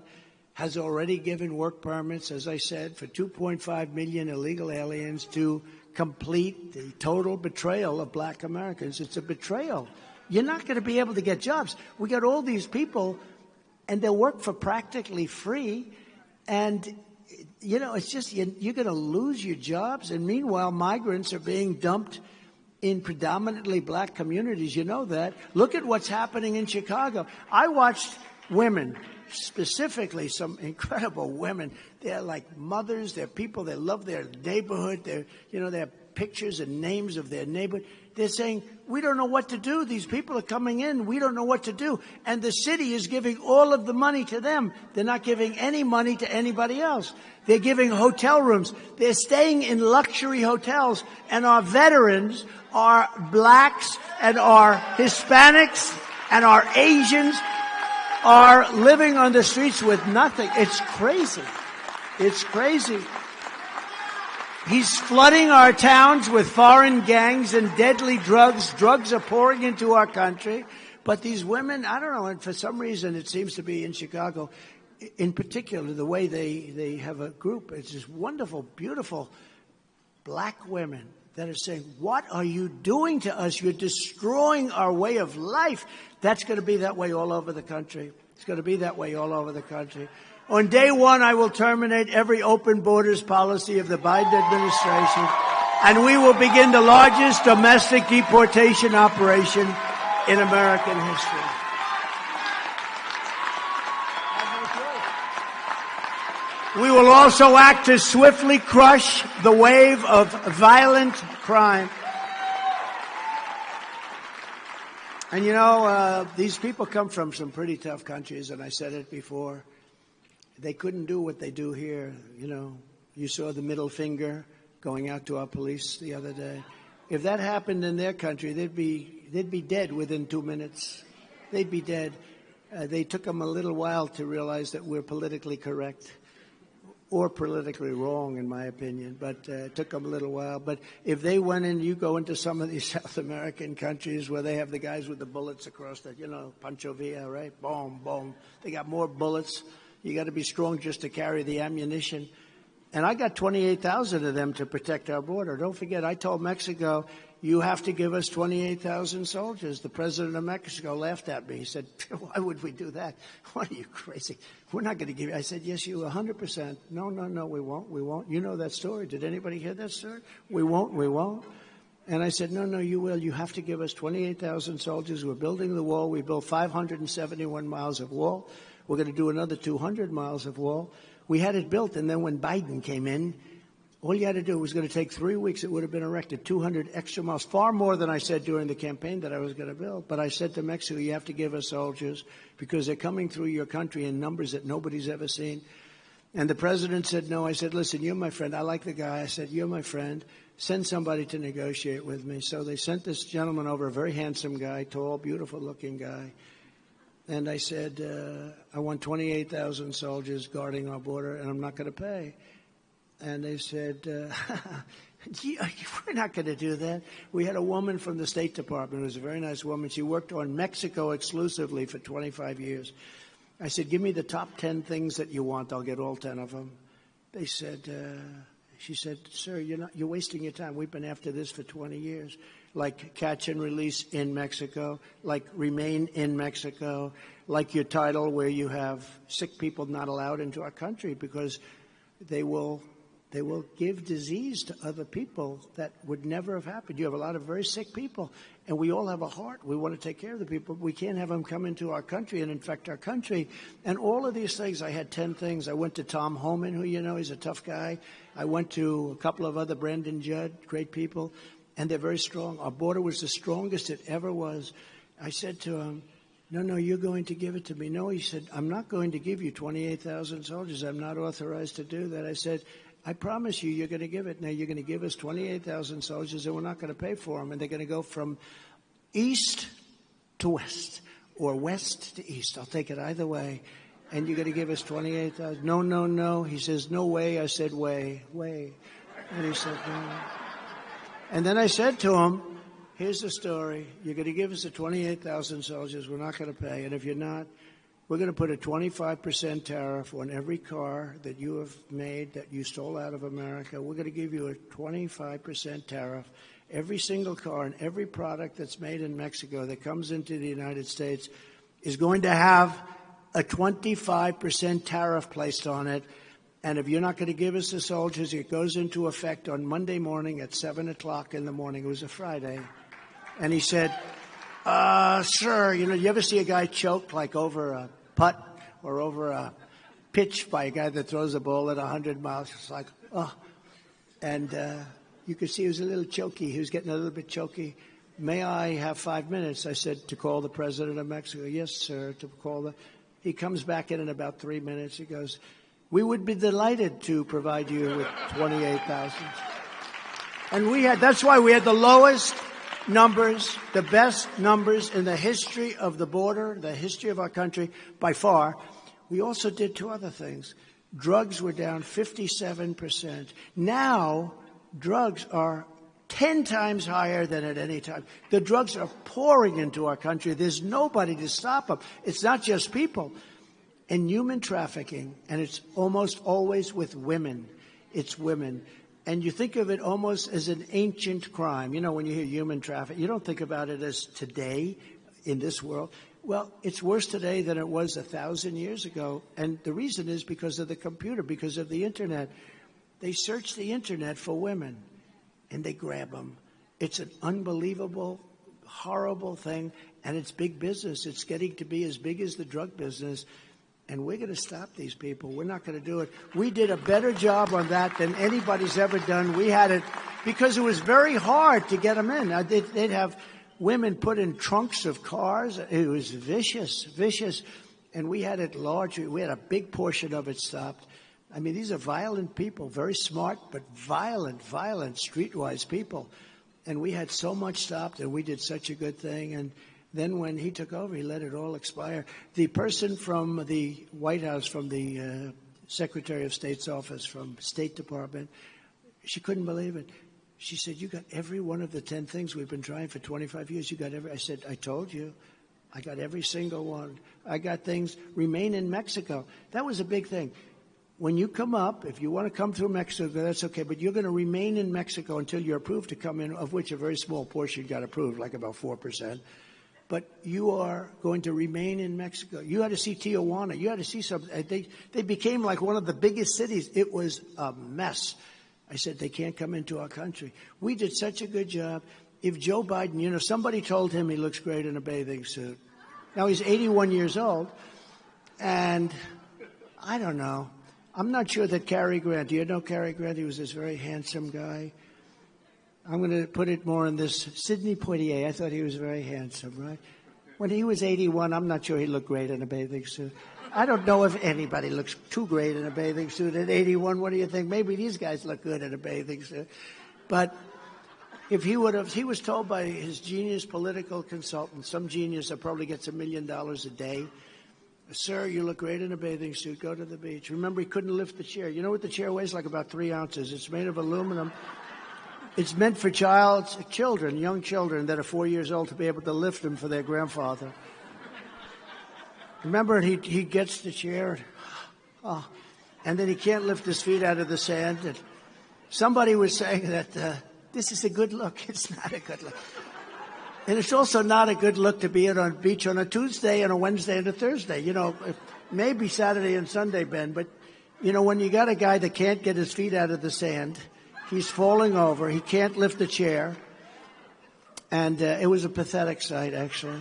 has already given work permits, as I said, for 2.5 million illegal aliens to complete the total betrayal of black Americans. It's a betrayal. You're not going to be able to get jobs. We got all these people, and they'll work for practically free. And, it's just you're going to lose your jobs. And meanwhile, migrants are being dumped in predominantly black communities. You know that. Look at what's happening in Chicago. I watched women, specifically some incredible women. They're like mothers. They're people. They love their neighborhood. They have pictures and names of their neighborhood. They're saying, we don't know what to do. These people are coming in. We don't know what to do. And the city is giving all of the money to them. They're not giving any money to anybody else. They're giving hotel rooms. They're staying in luxury hotels. And our veterans, our blacks and our Hispanics and our Asians are living on the streets with nothing. It's crazy. It's crazy. He's flooding our towns with foreign gangs and deadly drugs. Drugs are pouring into our country. But these women, I don't know, and for some reason it seems to be in Chicago, in particular, the way they have a group. It's just wonderful, beautiful black women that are saying, what are you doing to us? You're destroying our way of life. That's going to be that way all over the country. It's going to be that way all over the country. On day one, I will terminate every open borders policy of the Biden administration, and we will begin the largest domestic deportation operation in American history. We will also act to swiftly crush the wave of violent crime. And these people come from some pretty tough countries, and I said it before. They couldn't do what they do here. You saw the middle finger going out to our police the other day. If that happened in their country, they'd be dead within 2 minutes. They'd be dead. They took them a little while to realize that we're politically correct, or politically wrong, in my opinion, but it took them a little while. But if they went in, you go into some of these South American countries where they have the guys with the bullets across the, Pancho Villa, right? Boom, boom. They got more bullets. You got to be strong just to carry the ammunition. And I got 28,000 of them to protect our border. Don't forget, I told Mexico, you have to give us 28,000 soldiers. The president of Mexico laughed at me. He said, why would we do that? What are you, crazy? We're not going to give you. I said, yes, you 100%. No, we won't. We won't. You know that story. Did anybody hear that story? We won't. And I said, no, you will. You have to give us 28,000 soldiers. We're building the wall. We built 571 miles of wall. We're going to do another 200 miles of wall. We had it built, and then when Biden came in, all you had to do was going to take 3 weeks. It would have been erected 200 extra miles, far more than I said during the campaign that I was going to build. But I said to Mexico, you have to give us soldiers because they're coming through your country in numbers that nobody's ever seen. And the president said no. I said, listen, you're my friend. I like the guy. I said, you're my friend. Send somebody to negotiate with me. So they sent this gentleman over, a very handsome guy, tall, beautiful-looking guy. And I said, I want 28,000 soldiers guarding our border, and I'm not going to pay. And they said, we're not going to do that. We had a woman from the State Department. It was a very nice woman. She worked on Mexico exclusively for 25 years. I said, give me the top 10 things that you want. I'll get all 10 of them. they said, she said, sir, you're wasting your time. We've been after this for 20 years. Like catch and release in Mexico, like remain in Mexico, like your title where you have sick people not allowed into our country because they will give disease to other people that would never have happened. You have a lot of very sick people, and we all have a heart. We want to take care of the people. We can't have them come into our country and infect our country. And all of these things, I had 10 things. I went to Tom Homan, who you know, he's a tough guy. I went to a couple of other, Brandon Judd, great people, and they're very strong. Our border was the strongest it ever was. I said to him, no, you're going to give it to me. No, he said, I'm not going to give you 28,000 soldiers. I'm not authorized to do that. I said, I promise you, you're going to give it. Now, you're going to give us 28,000 soldiers, and we're not going to pay for them. And they're going to go from east to west or west to east. I'll take it either way. And you're going to give us 28,000. No. He says, no way. I said, way. And he said, no. And then I said to him, here's the story. You're going to give us the 28,000 soldiers. We're not going to pay. And if you're not, we're going to put a 25% tariff on every car that you have made that you stole out of America. We're going to give you a 25% tariff. Every single car and every product that's made in Mexico that comes into the United States is going to have a 25% tariff placed on it. And if you're not going to give us the soldiers, it goes into effect on Monday morning at 7 o'clock in the morning. It was a Friday. And he said, sir, you ever see a guy choke like over a putt or over a pitch by a guy that throws a ball at 100 miles? It's like, oh. And you could see he was a little choky. He was getting a little bit choky. May I have 5 minutes? I said, to call the president of Mexico. Yes, sir, to call the... He comes back in about 3 minutes. He goes, we would be delighted to provide you with 28,000. And that's why we had the lowest numbers, the best numbers in the history of the border, the history of our country by far. We also did 2 other things. Drugs were down 57%. Now, drugs are 10 times higher than at any time. The drugs are pouring into our country. There's nobody to stop them. It's not just people. And human trafficking, and it's almost always with women. It's women. And you think of it almost as an ancient crime. You know, when you hear human trafficking, you don't think about it as today in this world. Well, it's worse today than it was 1,000 years ago. And the reason is because of the computer, because of the Internet. They search the Internet for women, and they grab them. It's an unbelievable, horrible thing, and it's big business. It's getting to be as big as the drug business. And we're going to stop these people. We're not going to do it. We did a better job on that than anybody's ever done. We had it because it was very hard to get them in. They'd have women put in trunks of cars. It was vicious. And we had it large. We had a big portion of it stopped. I mean, these are violent people, very smart, but violent, streetwise people. And we had so much stopped, and we did such a good thing. And then when he took over, he let it all expire. The person from the White House, from the Secretary of State's office, from State Department, she couldn't believe it. She said, you got every one of the 10 things we've been trying for 25 years. You got every. I said, I told you. I got every single one. I got things. Remain in Mexico. That was a big thing. When you come up, if you want to come through Mexico, that's okay. But you're going to remain in Mexico until you're approved to come in, of which a very small portion got approved, like about 4%. But you are going to remain in Mexico. You had to see Tijuana. You had to see something. They became like one of the biggest cities. It was a mess. I said, they can't come into our country. We did such a good job. If Joe Biden, somebody told him he looks great in a bathing suit. Now he's 81 years old. And I don't know. I'm not sure that Cary Grant, do you know Cary Grant? He was this very handsome guy. I'm going to put it more in this. Sidney Poitier, I thought he was very handsome, right? When he was 81, I'm not sure he looked great in a bathing suit. I don't know if anybody looks too great in a bathing suit at 81. What do you think? Maybe these guys look good in a bathing suit. But if he was told by his genius political consultant, some genius that probably gets $1 million a day, sir, you look great in a bathing suit. Go to the beach. Remember, he couldn't lift the chair. You know what the chair weighs? Like about 3 ounces. It's made of aluminum. It's meant for young children that are 4 years old to be able to lift them for their grandfather. Remember, he gets the chair, and then he can't lift his feet out of the sand. And somebody was saying that this is a good look. It's not a good look. And it's also not a good look to be out on a beach on a Tuesday and a Wednesday and a Thursday. You know, maybe Saturday and Sunday, Ben, but, you know, when you got a guy that can't get his feet out of the sand, he's falling over, he can't lift a chair, and it was a pathetic sight, actually.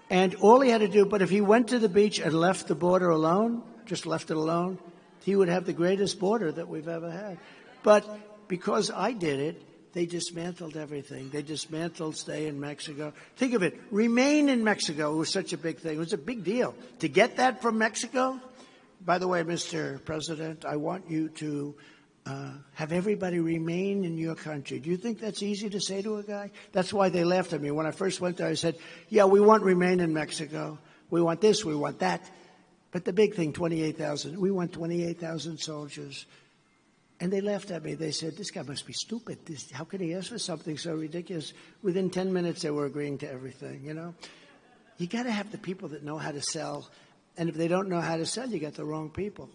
And all he had to do, but if he went to the beach and left the border alone, just left it alone, he would have the greatest border that we've ever had. But because I did it, they dismantled everything. They dismantled stay in Mexico. Think of it. Remain in Mexico was such a big thing. It was a big deal. To get that from Mexico, by the way, Mr. President, I want you to have everybody remain in your country. Do you think that's easy to say to a guy? That's why they laughed at me. When I first went there, I said, yeah, we want remain in Mexico. We want this, we want that. But the big thing, 28,000. We want 28,000 soldiers. And they laughed at me. They said, this guy must be stupid. How could he ask for something so ridiculous? Within 10 minutes, they were agreeing to everything, you know. You got to have the people that know how to sell. And if they don't know how to sell, you got the wrong people.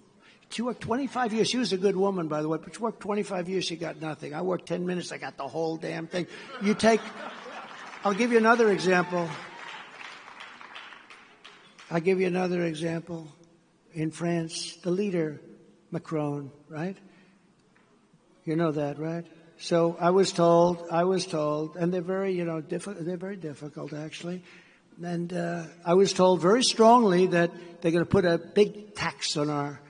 She worked 25 years. She was a good woman, by the way, but she worked 25 years. She got nothing. I worked 10 minutes. I got the whole damn thing. I'll give you another example. In France, the leader, Macron, right? You know that, right? So I was told, and they're very, they're very difficult, actually. And I was told very strongly that they're going to put a big tax on our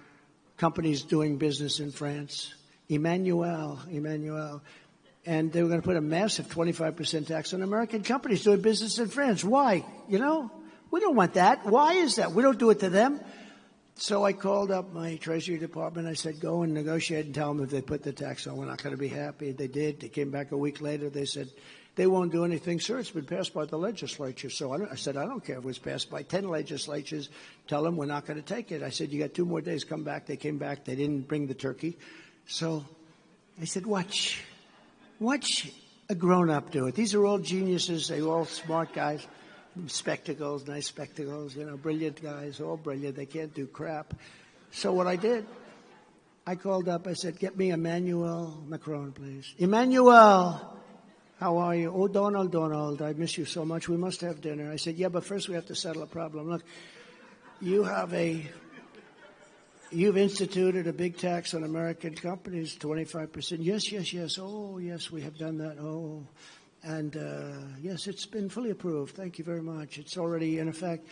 companies doing business in France. Emmanuel. And they were going to put a massive 25% tax on American companies doing business in France. Why? You know, we don't want that. Why is that? We don't do it to them. So I called up my Treasury Department. I said, go and negotiate and tell them if they put the tax on, we're not going to be happy. They did. They came back a week later. They said, they won't do anything. Sir, it's been passed by the legislature. So I said, I don't care if it was passed by 10 legislatures. Tell them we're not going to take it. I said, you got 2 more days. Come back. They came back. They didn't bring the turkey. So I said, watch a grown-up do it. These are all geniuses. They're all smart guys. Spectacles, nice spectacles, brilliant guys, all brilliant. They can't do crap. So what I did, I called up. I said, get me Emmanuel Macron, please. Emmanuel, how are you? Oh, Donald, I miss you so much. We must have dinner. I said, yeah, but first we have to settle a problem. Look, you've instituted a big tax on American companies, 25%. Yes. Oh, yes, we have done that. Oh. And, yes, it's been fully approved. Thank you very much. It's already in effect.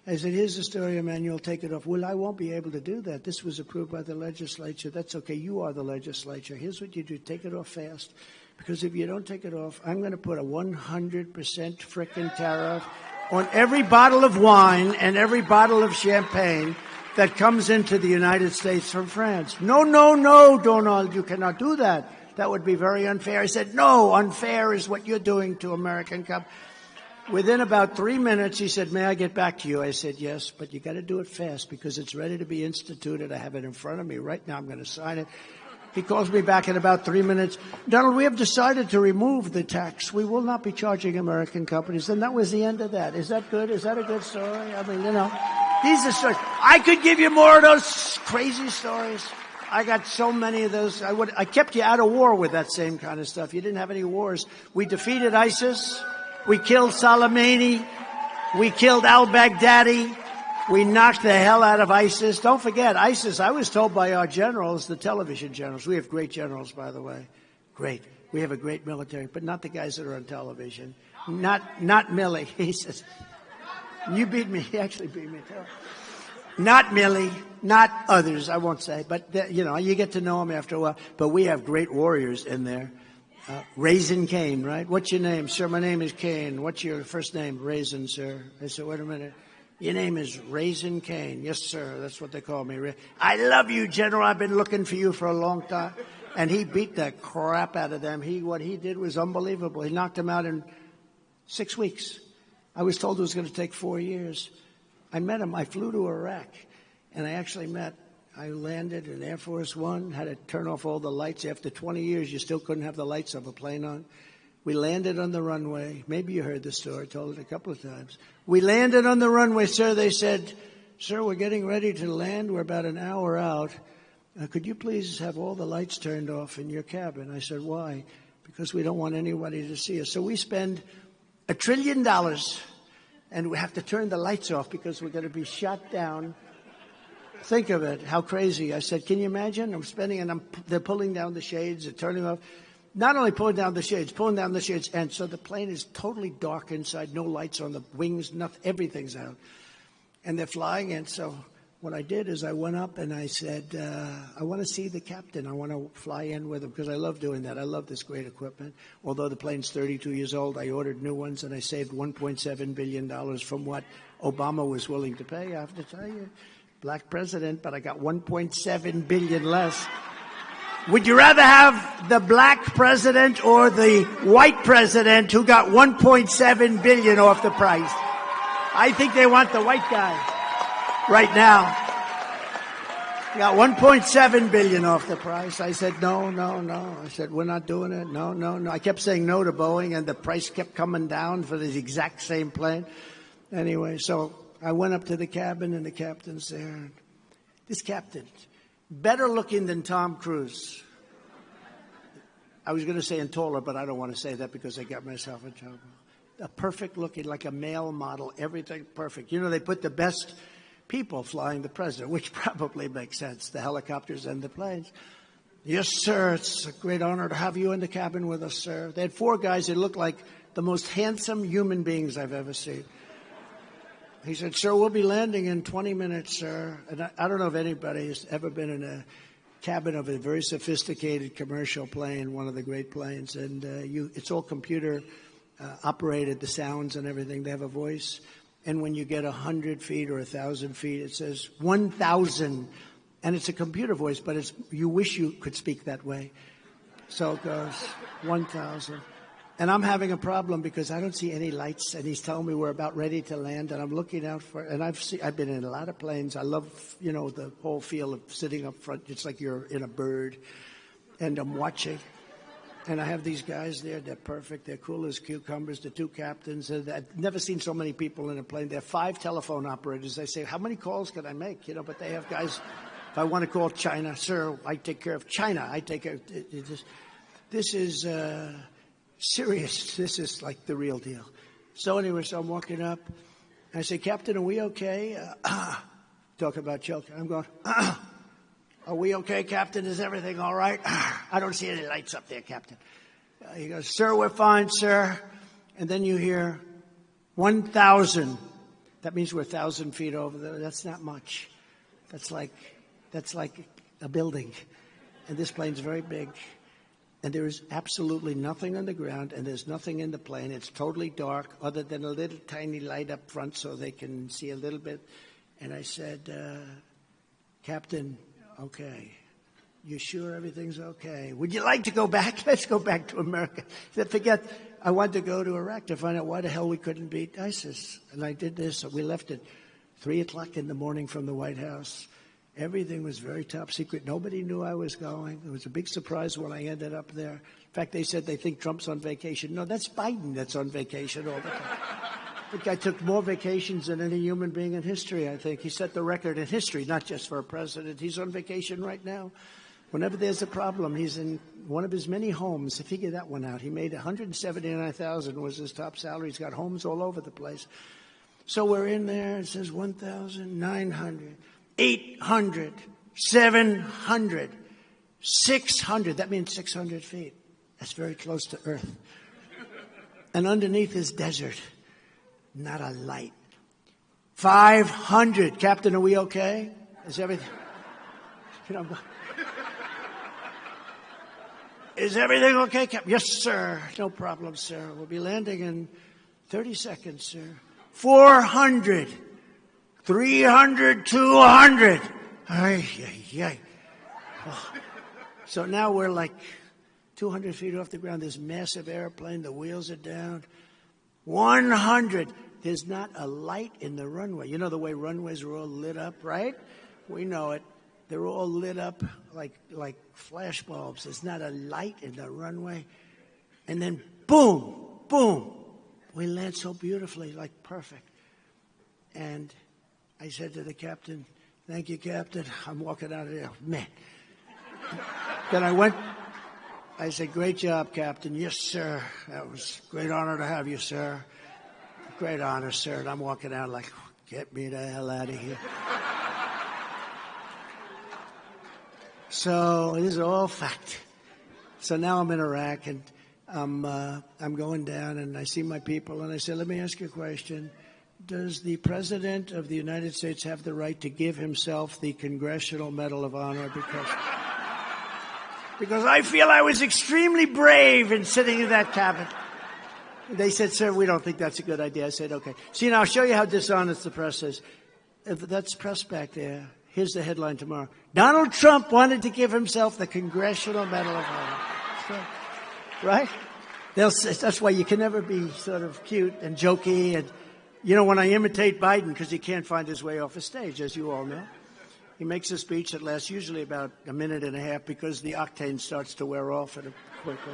I said, here's the story, Emmanuel, take it off. Well, I won't be able to do that. This was approved by the legislature. That's okay. You are the legislature. Here's what you do. Take it off fast. Because if you don't take it off, I'm going to put a 100% frickin' tariff on every bottle of wine and every bottle of champagne that comes into the United States from France. No, Donald, you cannot do that. That would be very unfair. I said, no, unfair is what you're doing to American companies. Within about 3 minutes, he said, may I get back to you? I said, yes, but you got to do it fast because it's ready to be instituted. I have it in front of me right now. I'm going to sign it. He calls me back in about 3 minutes. Donald, we have decided to remove the tax. We will not be charging American companies. And that was the end of that. Is that good? Is that a good story? I mean, these are stories. I could give you more of those crazy stories. I got so many of those. I kept you out of war with that same kind of stuff. You didn't have any wars. We defeated ISIS. We killed Soleimani. We killed al-Baghdadi. We knocked the hell out of ISIS. Don't forget, ISIS, I was told by our generals, the television generals. We have great generals, by the way. Great. We have a great military, but not the guys that are on television. Not Milley. He says, you beat me. He actually beat me, too. Not Milley, not others, I won't say. But, you get to know them after a while. But we have great warriors in there. Raisin Cain, right? What's your name? Sir, my name is Cain. What's your first name? Raisin, sir. I said, wait a minute. Your name is Raisin Cain. Yes, sir. That's what they call me. I love you, General. I've been looking for you for a long time. And he beat the crap out of them. What he did was unbelievable. He knocked them out in 6 weeks. I was told it was going to take 4 years. I met him. I flew to Iraq, and I landed in Air Force One, had to turn off all the lights. After 20 years, you still couldn't have the lights of a plane on. We landed on the runway. Maybe you heard the story. I told it a couple of times. We landed on the runway, sir. They said, "Sir, we're getting ready to land. We're about an hour out. Could you please have all the lights turned off in your cabin?" I said, "Why?" "Because we don't want anybody to see us." So we spend $1 trillion, and we have to turn the lights off because we're going to be shot down. Think of it, how crazy. I said, "Can you imagine? I'm spending, and they're pulling down the shades, they're turning off." Not only pulling down the shades, and so the plane is totally dark inside, no lights on the wings, nothing, everything's out. And they're flying in, so what I did is I went up and I said, "I want to see the captain. I want to fly in with him," because I love doing that. I love this great equipment. Although the plane's 32 years old, I ordered new ones, and I saved $1.7 billion from what Obama was willing to pay. I have to tell you, black president, but I got $1.7 billion less. Would you rather have the black president or the white president who got $1.7 billion off the price? I think they want the white guy right now. Got $1.7 billion off the price. I said, no. I said, "We're not doing it. No. I kept saying no to Boeing, and the price kept coming down for the exact same plane. Anyway, so I went up to the cabin, and the captain's there. This captain, better looking than Tom Cruise. I was going to say and taller, but I don't want to say that because I got myself in trouble. A perfect looking, like a male model, everything perfect. You know, they put the best people flying the president, which probably makes sense, the helicopters and the planes. "Yes, sir, it's a great honor to have you in the cabin with us, sir." They had 4 guys that looked like the most handsome human beings I've ever seen. He said, "Sir, we'll be landing in 20 minutes, sir." And I don't know if anybody has ever been in a cabin of a very sophisticated commercial plane, one of the great planes, and it's all computer operated, the sounds and everything. They have a voice. And when you get 100 feet or 1,000 feet, it says 1,000. And it's a computer voice, but you wish you could speak that way. So it goes 1,000. And I'm having a problem because I don't see any lights, and he's telling me we're about ready to land, and I'm looking out for, and I've been in a lot of planes. I love, the whole feel of sitting up front. It's like you're in a bird, and I'm watching. And I have these guys there. They're perfect. They're cool as cucumbers. The 2 captains. I've never seen so many people in a plane. There are 5 telephone operators. They say, "How many calls can I make?" But they have guys. If I want to call China, "Sir, I take care of China. I take care of this is serious. This is like the real deal." So anyway, so I'm walking up. I say, "Captain, are we okay?" Talk about joking. I'm going, "Are we okay, Captain? Is everything all right?" "I don't see any lights up there, Captain." He goes, "Sir, we're fine, sir." And then you hear 1,000. That means we're 1,000 feet over there. That's not much. That's like a building. And this plane's very big. And there is absolutely nothing on the ground, and there's nothing in the plane. It's totally dark other than a little tiny light up front so they can see a little bit. And I said, "Captain, okay. You sure everything's okay? Would you like to go back? Let's go back to America." He said, "Forget, I want to go to Iraq to find out why the hell we couldn't beat ISIS." And I did this. We left at 3 o'clock in the morning from the White House. Everything was very top secret. Nobody knew I was going. It was a big surprise when I ended up there. In fact, they said they think Trump's on vacation. No, that's Biden that's on vacation all the time. The guy took more vacations than any human being in history, I think. He set the record in history, not just for a president. He's on vacation right now. Whenever there's a problem, he's in one of his many homes. Figure that one out. He made $179,000 was his top salary. He's got homes all over the place. So we're in there. It says 1,900, 800, 700, 600. That means 600 feet. That's very close to Earth. And underneath is desert. Not a light. 500. Captain, are we okay? Is everything? Is everything okay, Captain? Yes, sir. No problem, sir. We'll be landing in 30 seconds, sir. 400. 300, 200. Oh. So now we're like 200 feet off the ground. This massive airplane. The wheels are down. 100. There's not a light in the runway. You know the way runways are all lit up, right? We know it. They're all lit up like flash bulbs. There's not a light in the runway. And then boom, boom. We land so beautifully, like perfect. And I said to the captain, "Thank you, Captain." I'm walking out of there. Man. Then I said, "Great job, Captain." "Yes, sir. That was a great honor to have you, sir." "Great honor, sir." And I'm walking out like, get me the hell out of here. So this is all fact. So now I'm in Iraq, and I'm going down, and I see my people, and I say, "Let me ask you a question. Does the President of the United States have the right to give himself the Congressional Medal of Honor because I feel I was extremely brave in sitting in that cabinet?" They said, "Sir, we don't think that's a good idea." I said, "Okay. See, now I'll show you how dishonest the press is. If that's press back there. Here's the headline tomorrow. Donald Trump wanted to give himself the Congressional Medal of Honor." So, right? That's why you can never be sort of cute and jokey. And, when I imitate Biden, because he can't find his way off a stage, as you all know, he makes a speech that lasts usually about a minute and a half because the octane starts to wear off quickly.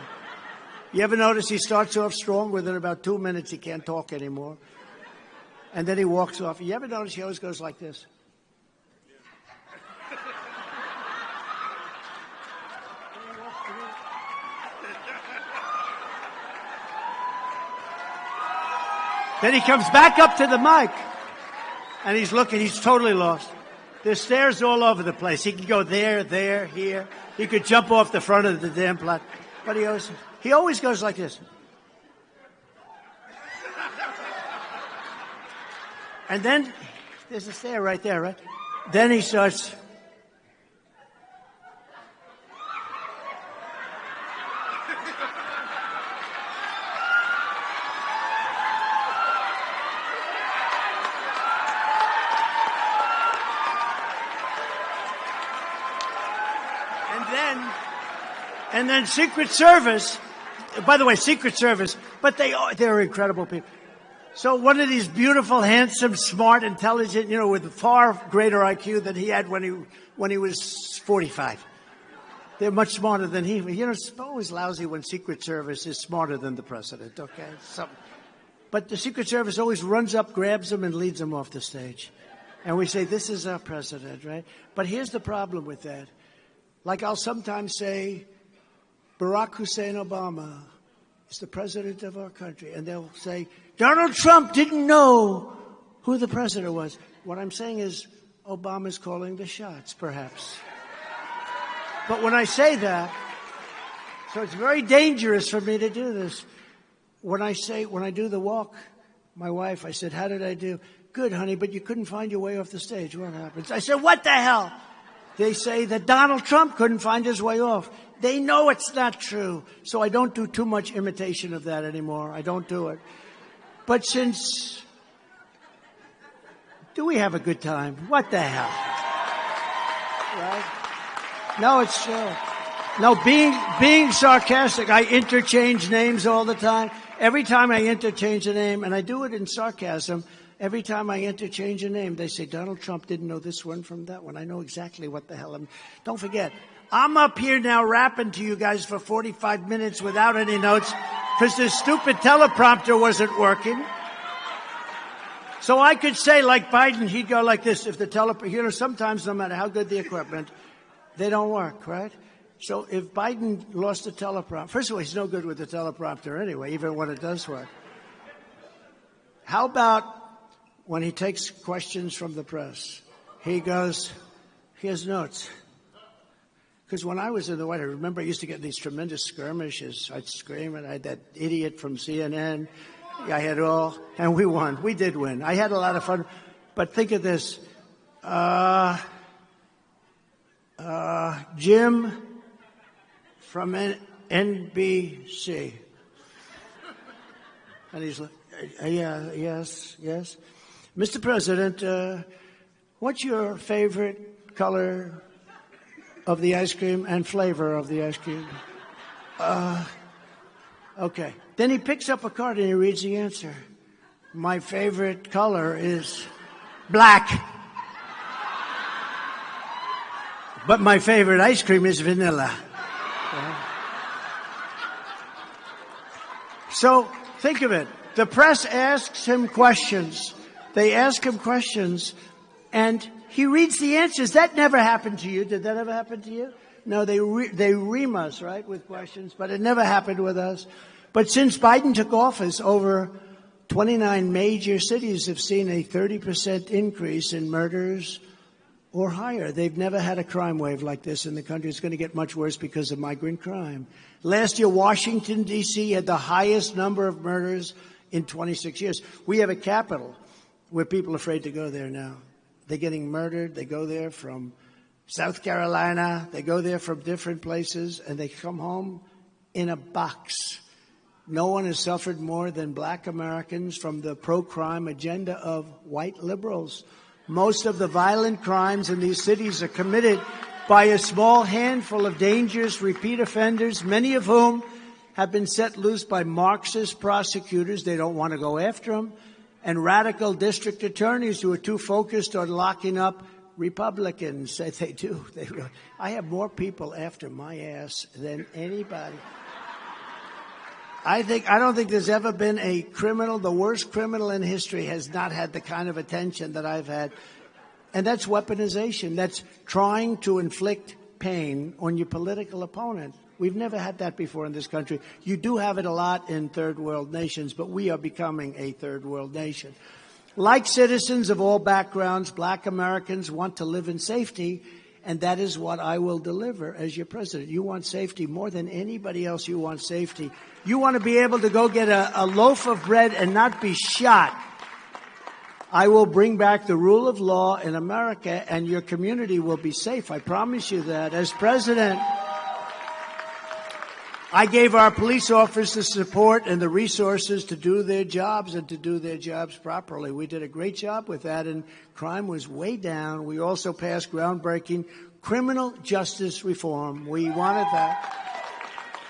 You ever notice he starts off strong? Within about 2 minutes, he can't talk anymore. And then he walks off. You ever notice he always goes like this? Then he comes back up to the mic, and he's looking. He's totally lost. There's stairs all over the place. He can go there, here. He could jump off the front of the damn platform. But he always goes like this. And then there's a stair right there, right? Then he starts. And then Secret Service, by the way, Secret Service, but they're incredible people. So one of these beautiful, handsome, smart, intelligent, with far greater IQ than he had when he was 45. They're much smarter than he. It's always lousy when Secret Service is smarter than the president, okay? But the Secret Service always runs up, grabs him, and leads him off the stage. And we say, this is our president, right? But here's the problem with that. Like I'll sometimes say, Barack Hussein Obama is the president of our country. And they'll say, Donald Trump didn't know who the president was. What I'm saying is Obama's calling the shots, perhaps. But when I say that, so it's very dangerous for me to do this. When I do the walk, my wife, I said, how did I do? Good, honey, but you couldn't find your way off the stage. What happens? I said, what the hell? They say that Donald Trump couldn't find his way off. They know it's not true. So I don't do too much imitation of that anymore. I don't do it. But do we have a good time? What the hell? Right? No, it's true. No, being sarcastic, I interchange names all the time. Every time I interchange a name, and I do it in sarcasm, every time I interchange a name, they say, Donald Trump didn't know this one from that one. I know exactly what the hell Don't forget, I'm up here now rapping to you guys for 45 minutes without any notes because this stupid teleprompter wasn't working. So I could say, like Biden, he'd go like this. If the teleprompter, sometimes no matter how good the equipment, they don't work, right? So if Biden lost the teleprompter, first of all, he's no good with the teleprompter anyway, even when it does work. How about when he takes questions from the press? He has notes. Because when I was in the White House, I remember I used to get these tremendous skirmishes. I'd scream, and I had that idiot from CNN. I had all, and we won. We did win. I had a lot of fun. But think of this. Jim from NBC. And he's like, yes. Mr. President, what's your favorite color of the ice cream and flavor of the ice cream? Okay. Then he picks up a card and he reads the answer. My favorite color is black. But my favorite ice cream is vanilla. Okay. So think of it. The press asks him questions. They ask him questions And he reads the answers. That never happened to you. Did that ever happen to you? No, they ream us, right, with questions, but it never happened with us. But since Biden took office, over 29 major cities have seen a 30% increase in murders or higher. They've never had a crime wave like this in the country. It's going to get much worse because of migrant crime. Last year, Washington, D.C. had the highest number of murders in 26 years. We have a capital where people are afraid to go there now. They're getting murdered. They go there from South Carolina. They go there from different places, and they come home in a box. No one has suffered more than black Americans from the pro-crime agenda of white liberals. Most of the violent crimes in these cities are committed by a small handful of dangerous repeat offenders, many of whom have been set loose by Marxist prosecutors. They don't want to go after them. And radical district attorneys who are too focused on locking up Republicans. They do. They really. I have more people after my ass than anybody. I don't think there's ever been a criminal, the worst criminal in history has not had the kind of attention that I've had. And that's weaponization. That's trying to inflict pain on your political opponent. We've never had that before in this country. You do have it a lot in third world nations, but we are becoming a third world nation. Like citizens of all backgrounds, black Americans want to live in safety, and that is what I will deliver as your president. You want safety more than anybody else. You want safety. You want to be able to go get a loaf of bread and not be shot. I will bring back the rule of law in America, and your community will be safe. I promise you that. As president, I gave our police officers the support and the resources to do their jobs and to do their jobs properly. We did a great job with that, and crime was way down. We also passed groundbreaking criminal justice reform. We wanted that.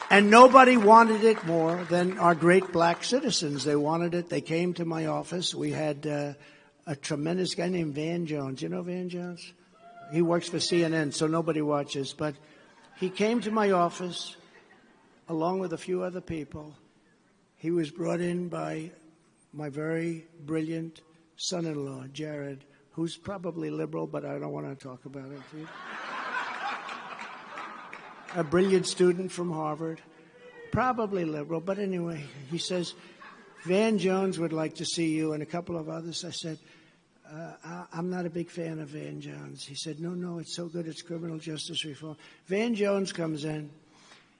And nobody wanted it more than our great black citizens. They wanted it. They came to my office. We had a tremendous guy named Van Jones. You know Van Jones? He works for CNN, so nobody watches. But he came to my office along with a few other people. He was brought in by my very brilliant son-in-law, Jared, who's probably liberal, but I don't want to talk about it. A brilliant student from Harvard, probably liberal, but anyway, he says, Van Jones would like to see you, and a couple of others. I said, I'm not a big fan of Van Jones. He said, no, it's so good, it's criminal justice reform. Van Jones comes in.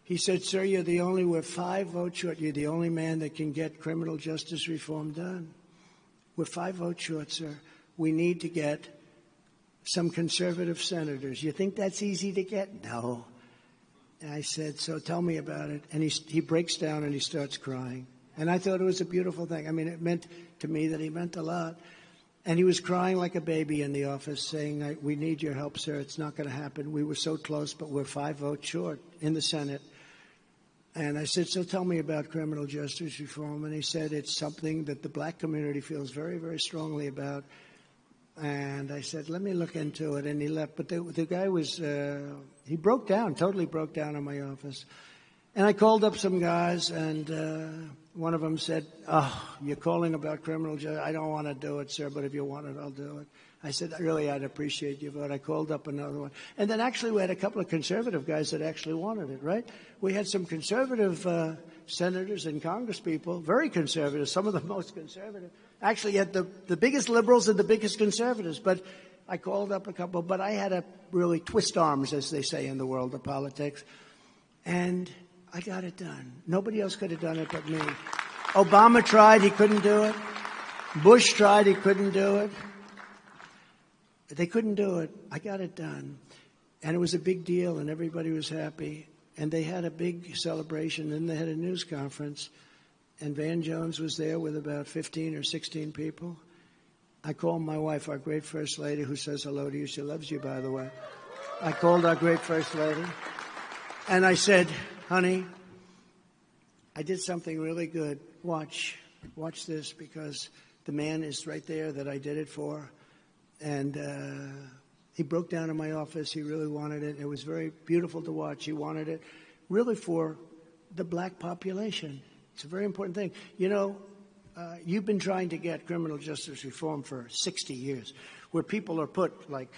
He said, sir, we're 5 votes short. You're the only man that can get criminal justice reform done. We're 5 votes short, sir. We need to get some conservative senators. You think that's easy to get? No. And I said, so tell me about it. And he breaks down and he starts crying. And I thought it was a beautiful thing. I mean, it meant to me that he meant a lot. And he was crying like a baby in the office, saying, we need your help, sir. It's not going to happen. We were so close, but we're 5 votes short in the Senate. And I said, so tell me about criminal justice reform. And he said, it's something that the black community feels very, very strongly about. And I said, let me look into it. And he left. But the guy was, he broke down, totally broke down in my office. And I called up some guys, and one of them said, you're calling about criminal justice. I don't want to do it, sir, but if you want it, I'll do it. I said, I'd appreciate your vote. I called up another one. And then actually we had a couple of conservative guys that actually wanted it, right? We had some conservative senators and congresspeople, very conservative, some of the most conservative. Actually, had the biggest liberals and the biggest conservatives. But I called up a couple, but I had to really twist arms, as they say in the world of politics. And I got it done. Nobody else could have done it but me. Obama tried, he couldn't do it. Bush tried, he couldn't do it. They couldn't do it. I got it done. And it was a big deal, and everybody was happy. And they had a big celebration. Then they had a news conference, and Van Jones was there with about 15 or 16 people. I called my wife, our great First Lady, who says hello to you. She loves you, by the way. I called our great First Lady, and I said, honey, I did something really good. Watch this, because the man is right there that I did it for. And he broke down in my office. He really wanted it. It was very beautiful to watch. He wanted it really for the black population. It's a very important thing. You know, you've been trying to get criminal justice reform for 60 years, where people are put, like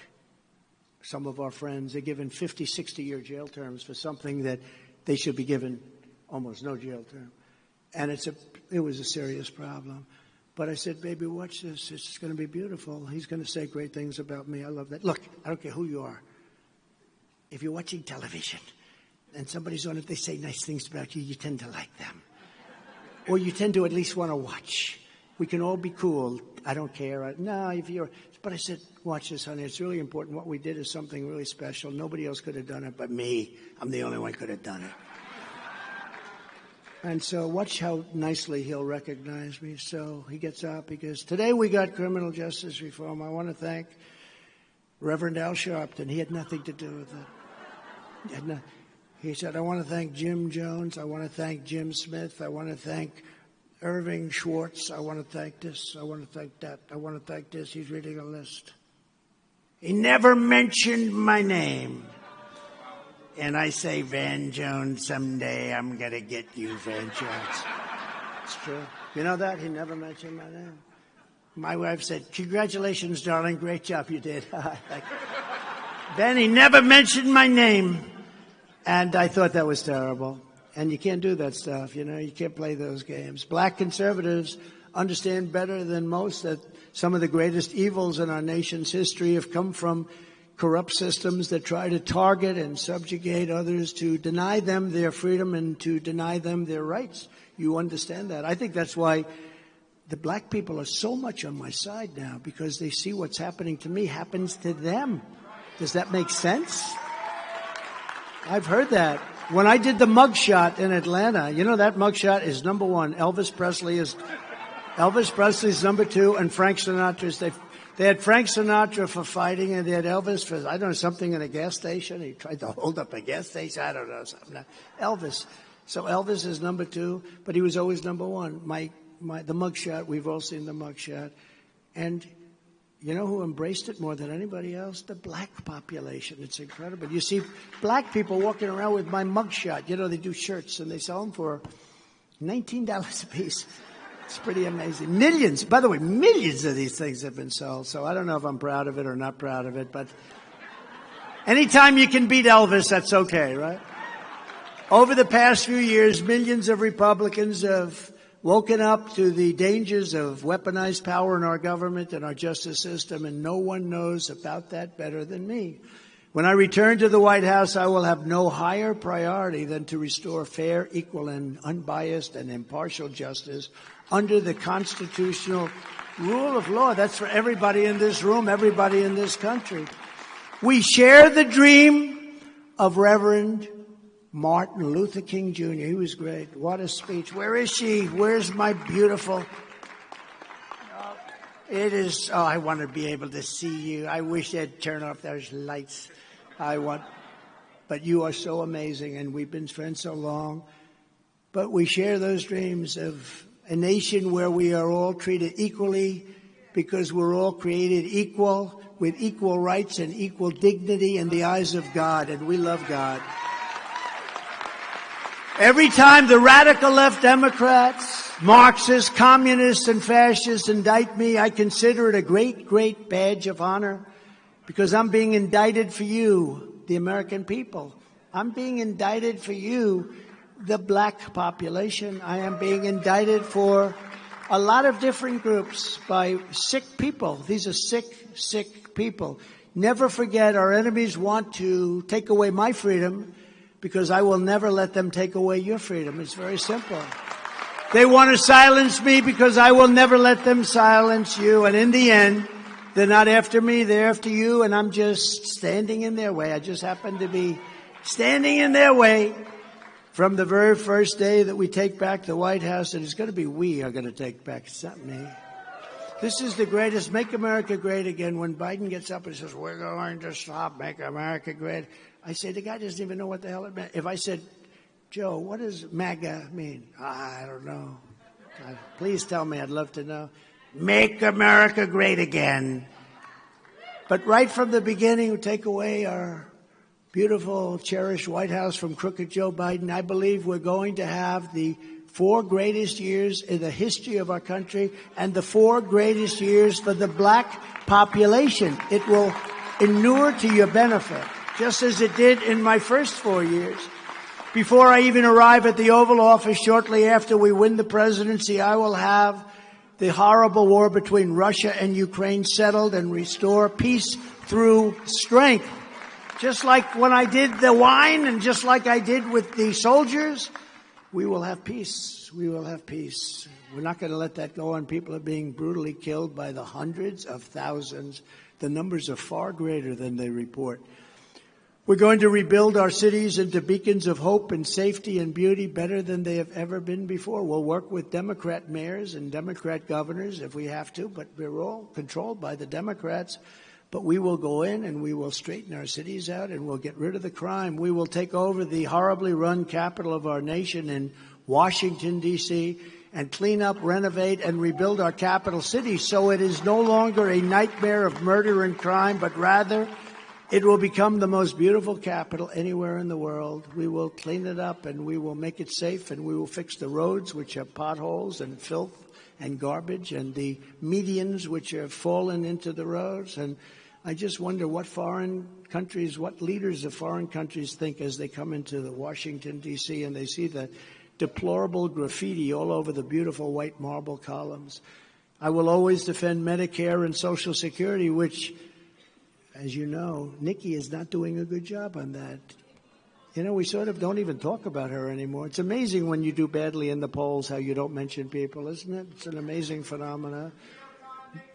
some of our friends, they're given 50, 60-year jail terms for something that they should be given almost no jail term. And it was a serious problem. But I said, baby, watch this. It's going to be beautiful. He's going to say great things about me. I love that. Look, I don't care who you are. If you're watching television and somebody's on it, they say nice things about you, you tend to like them. Or you tend to at least want to watch. We can all be cool. I don't care. But I said, watch this, honey. It's really important. What we did is something really special. Nobody else could have done it but me. I'm the only one who could have done it. And so watch how nicely he'll recognize me. So he gets up. He goes, today we got criminal justice reform. I want to thank Reverend Al Sharpton. He had nothing to do with it. He said, I want to thank Jim Jones. I want to thank Jim Smith. I want to thank Irving Schwartz. I want to thank this. I want to thank that. I want to thank this. He's reading a list. He never mentioned my name. And I say, Van Jones, someday I'm going to get you, Van Jones. It's true. You know that? He never mentioned my name. My wife said, congratulations, darling. Great job you did. Then he never mentioned my name. And I thought that was terrible. And you can't do that stuff, you know. You can't play those games. Black conservatives understand better than most that some of the greatest evils in our nation's history have come from corrupt systems that try to target and subjugate others to deny them their freedom and to deny them their rights. You understand that. I think that's why the black people are so much on my side now, because they see what's happening to me happens to them. Does that make sense? I've heard that. When I did the mugshot in Atlanta, you know that mugshot is number one. Elvis Presley's number two, and Frank Sinatra's. They had Frank Sinatra for fighting, and they had Elvis for, I don't know, something in a gas station. He tried to hold up a gas station. I don't know, something. Elvis. So Elvis is number two, but he was always number one. The mugshot, we've all seen the mugshot. And you know who embraced it more than anybody else? The black population. It's incredible. You see black people walking around with my mugshot. You know, they do shirts, and they sell them for $19 a piece. It's pretty amazing. Millions, by the way, millions of these things have been sold. So I don't know if I'm proud of it or not proud of it, but anytime you can beat Elvis, that's okay, right? Over the past few years, millions of Republicans have woken up to the dangers of weaponized power in our government and our justice system, and no one knows about that better than me. When I return to the White House, I will have no higher priority than to restore fair, equal, and unbiased and impartial justice under the constitutional rule of law. That's for everybody in this room, everybody in this country. We share the dream of Reverend Martin Luther King Jr. He was great. What a speech. Where is she? Where's my beautiful? I want to be able to see you. I wish they'd turn off those lights. But you are so amazing, and we've been friends so long. But we share those dreams of a nation where we are all treated equally because we're all created equal with equal rights and equal dignity in the eyes of God, and we love God. Every time the radical left Democrats, Marxists, communists, and fascists indict me, I consider it a great, great badge of honor because I'm being indicted for you, the American people. I'm being indicted for you, the black population. I am being indicted for a lot of different groups by sick people. These are sick, sick people. Never forget, our enemies want to take away my freedom because I will never let them take away your freedom. It's very simple. They want to silence me because I will never let them silence you. And in the end, they're not after me, they're after you, and I'm just standing in their way. I just happen to be standing in their way from the very first day that we take back the White House. And it's going to be we are going to take back, it's not me. This is the greatest, Make America Great Again. When Biden gets up and says, we're going to stop Make America Great, I say, the guy doesn't even know what the hell it meant. If I said, Joe, what does MAGA mean? I don't know. God, please tell me. I'd love to know. Make America Great Again. But right from the beginning, we take away our beautiful, cherished White House from crooked Joe Biden. I believe we're going to have the 4 greatest years in the history of our country and the 4 greatest years for the black population. It will inure to your benefit, just as it did in my first 4 years. Before I even arrive at the Oval Office, shortly after we win the presidency, I will have the horrible war between Russia and Ukraine settled and restore peace through strength. Just like when I did the wine and just like I did with the soldiers, we will have peace. We will have peace. We're not going to let that go on. People are being brutally killed by the hundreds of thousands. The numbers are far greater than they report. We're going to rebuild our cities into beacons of hope and safety and beauty better than they have ever been before. We'll work with Democrat mayors and Democrat governors if we have to, but we're all controlled by the Democrats. But we will go in and we will straighten our cities out and we'll get rid of the crime. We will take over the horribly run capital of our nation in Washington, D.C., and clean up, renovate, and rebuild our capital city so it is no longer a nightmare of murder and crime, but rather it will become the most beautiful capital anywhere in the world. We will clean it up and we will make it safe and we will fix the roads, which have potholes and filth and garbage, and the medians, which have fallen into the roads. And I just wonder what foreign countries, what leaders of foreign countries think as they come into the Washington, D.C., and they see the deplorable graffiti all over the beautiful white marble columns. I will always defend Medicare and Social Security, which, as you know, Nikki is not doing a good job on that. You know, we sort of don't even talk about her anymore. It's amazing when you do badly in the polls how you don't mention people, isn't it? It's an amazing phenomenon.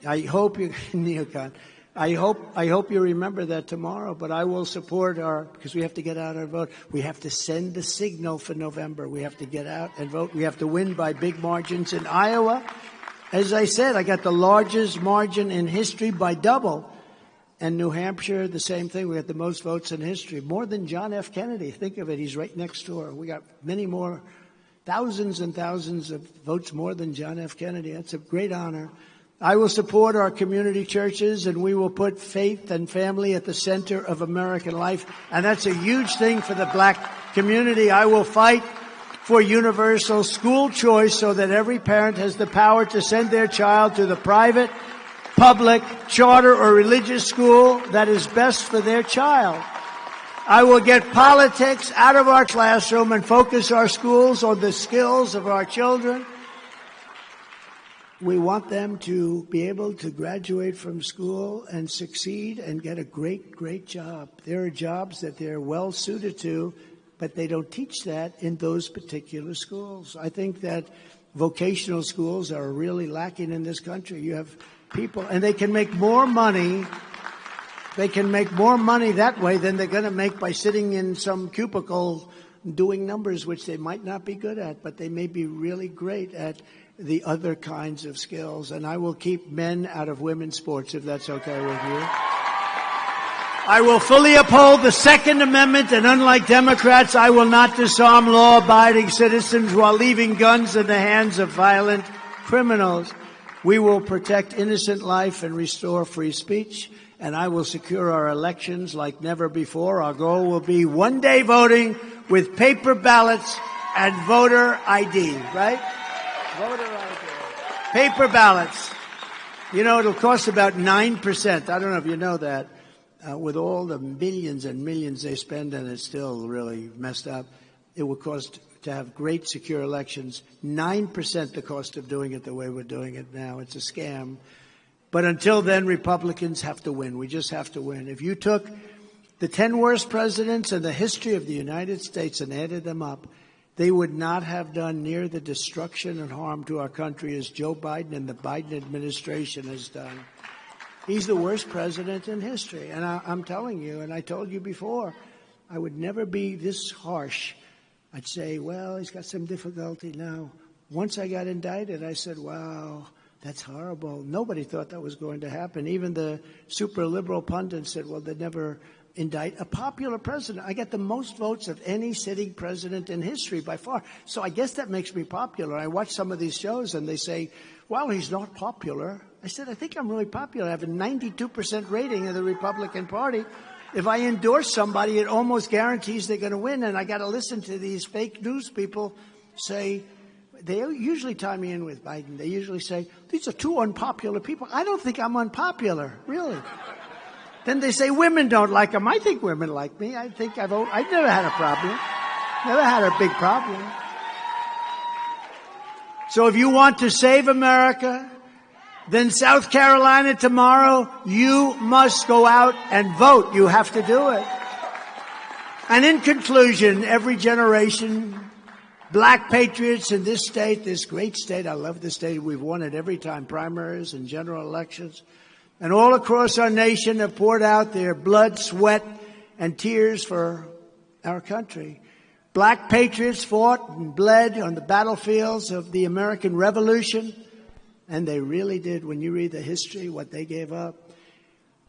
I hope you, Neocon, I hope you remember that tomorrow, but I will support because we have to get out and vote. We have to send the signal for November. We have to get out and vote. We have to win by big margins. In Iowa, as I said, I got the largest margin in history by double. And New Hampshire, the same thing. We got the most votes in history, more than John F. Kennedy. Think of it. He's right next door. We got many more, thousands and thousands of votes more than John F. Kennedy. That's a great honor. I will support our community churches, and we will put faith and family at the center of American life. And that's a huge thing for the black community. I will fight for universal school choice so that every parent has the power to send their child to the private, public, charter, or religious school that is best for their child. I will get politics out of our classroom and focus our schools on the skills of our children. We want them to be able to graduate from school and succeed and get a great, great job. There are jobs that they're well suited to, but they don't teach that in those particular schools. I think that vocational schools are really lacking in this country. You have people, and they can make more money. They can make more money that way than they're going to make by sitting in some cubicle doing numbers, which they might not be good at, but they may be really great at the other kinds of skills. And I will keep men out of women's sports, if that's okay with you. I will fully uphold the Second Amendment, and unlike Democrats, I will not disarm law-abiding citizens while leaving guns in the hands of violent criminals. We will protect innocent life and restore free speech, and I will secure our elections like never before. Our goal will be one-day voting with paper ballots and voter ID, right? Voter ID. Paper ballots. You know, it'll cost about 9%. I don't know if you know that. With all the millions and millions they spend, and it's still really messed up, it will cost to have great secure elections 9% the cost of doing it the way we're doing it now. It's a scam. But until then, Republicans have to win. We just have to win. If you took the 10 worst presidents in the history of the United States and added them up, they would not have done near the destruction and harm to our country as Joe Biden and the Biden administration has done. He's the worst president in history. And I'm telling you, and I told you before, I would never be this harsh. I'd say, well, he's got some difficulty now. Once I got indicted, I said, wow, that's horrible. Nobody thought that was going to happen. Even the super liberal pundits said, well, they'd never indict a popular president. I get the most votes of any sitting president in history by far. So I guess that makes me popular. I watch some of these shows and they say, well, he's not popular. I said, I think I'm really popular. I have a 92% rating of the Republican Party. If I endorse somebody, it almost guarantees they're going to win. And I got to listen to these fake news people say, They usually tie me in with Biden. They usually say, these are two unpopular people. I don't think I'm unpopular, really. Then they say women don't like him. I think women like me. I think I've never had a problem. Never had a big problem. So if you want to save America, then South Carolina tomorrow, you must go out and vote. You have to do it. And in conclusion, every generation, black patriots in this state, this great state, I love this state, we've won it every time, primaries and general elections, and all across our nation have poured out their blood, sweat, and tears for our country. Black patriots fought and bled on the battlefields of the American Revolution, and they really did, when you read the history, what they gave up.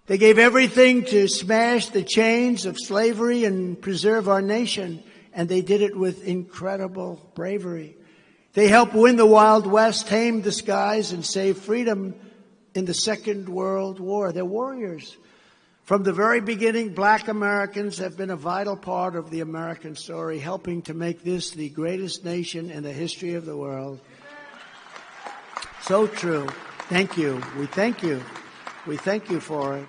They gave everything to smash the chains of slavery and preserve our nation, and they did it with incredible bravery. They helped win the Wild West, tame the skies, and save freedom in the Second World War. They're warriors. From the very beginning, black Americans have been a vital part of the American story, helping to make this the greatest nation in the history of the world. So true. Thank you. We thank you. We thank you for it.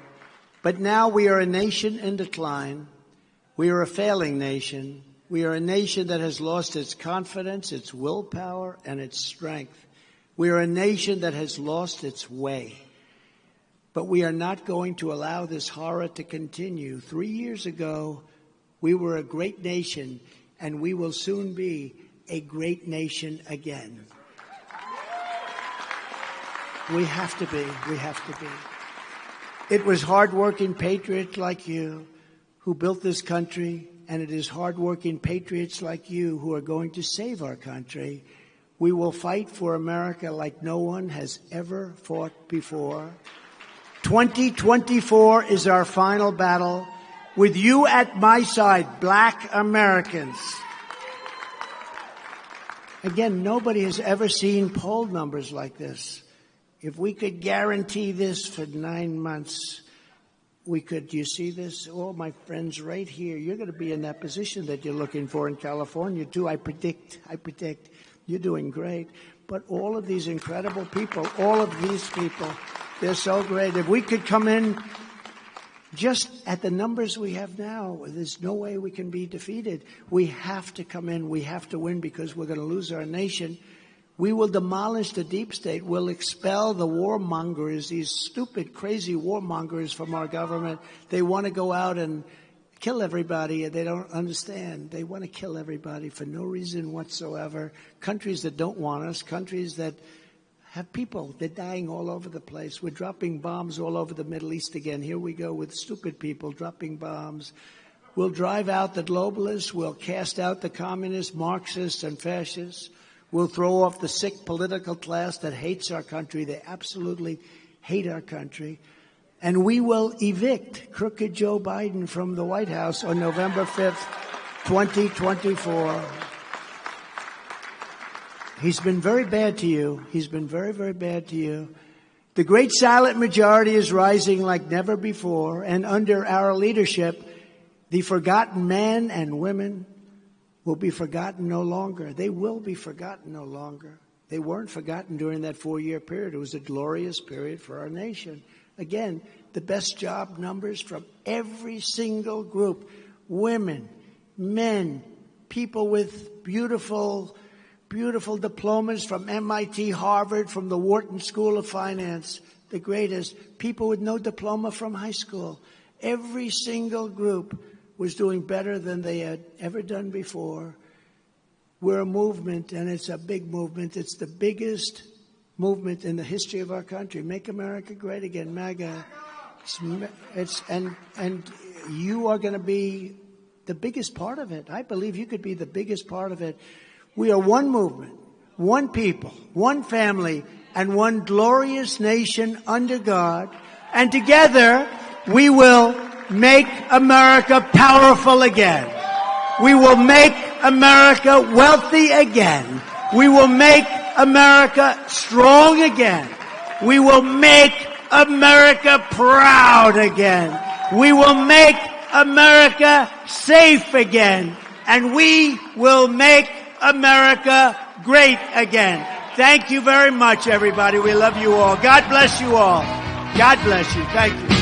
But now we are a nation in decline. We are a failing nation. We are a nation that has lost its confidence, its willpower, and its strength. We are a nation that has lost its way. But we are not going to allow this horror to continue. 3 years ago, we were a great nation, and we will soon be a great nation again. We have to be. We have to be. It was hardworking patriots like you who built this country, and it is hardworking patriots like you who are going to save our country. We will fight for America like no one has ever fought before. 2024 is our final battle. With you at my side, black Americans. Again, nobody has ever seen poll numbers like this. If we could guarantee this for 9 months, we could, you see this? All my friends right here, you're going to be in that position that you're looking for in California, too. I predict. You're doing great. But all of these incredible people, all of these people, they're so great. If we could come in just at the numbers we have now, there's no way we can be defeated. We have to come in. We have to win because we're going to lose our nation. We will demolish the deep state. We'll expel the warmongers, these stupid, crazy warmongers from our government. They want to go out and kill everybody, and they don't understand. They want to kill everybody for no reason whatsoever. Countries that don't want us, countries that have people, they're dying all over the place. We're dropping bombs all over the Middle East again. Here we go with stupid people dropping bombs. We'll drive out the globalists. We'll cast out the communists, Marxists, and fascists. We'll throw off the sick political class that hates our country. They absolutely hate our country. And we will evict crooked Joe Biden from the White House on November 5th, 2024. He's been very bad to you. He's been very, very bad to you. The great silent majority is rising like never before. And under our leadership, the forgotten men and women will be forgotten no longer. They will be forgotten no longer. They weren't forgotten during that 4-year period. It was a glorious period for our nation. Again, the best job numbers from every single group. Women, men, people with beautiful diplomas from MIT, Harvard, from the Wharton School of Finance, the greatest. People with no diploma from high school. Every single group was doing better than they had ever done before. We're a movement, and it's a big movement. It's the biggest movement in the history of our country. Make America great again, MAGA. And you are going to be the biggest part of it. I believe you could be the biggest part of it. We are one movement, one people, one family, and one glorious nation under God. And together, we will make America powerful again. We will make America wealthy again. We will make America strong again. We will make America proud again. We will make America safe again. And we will make America great again. Thank you very much, everybody. We love you all. God bless you all. God bless you. Thank you.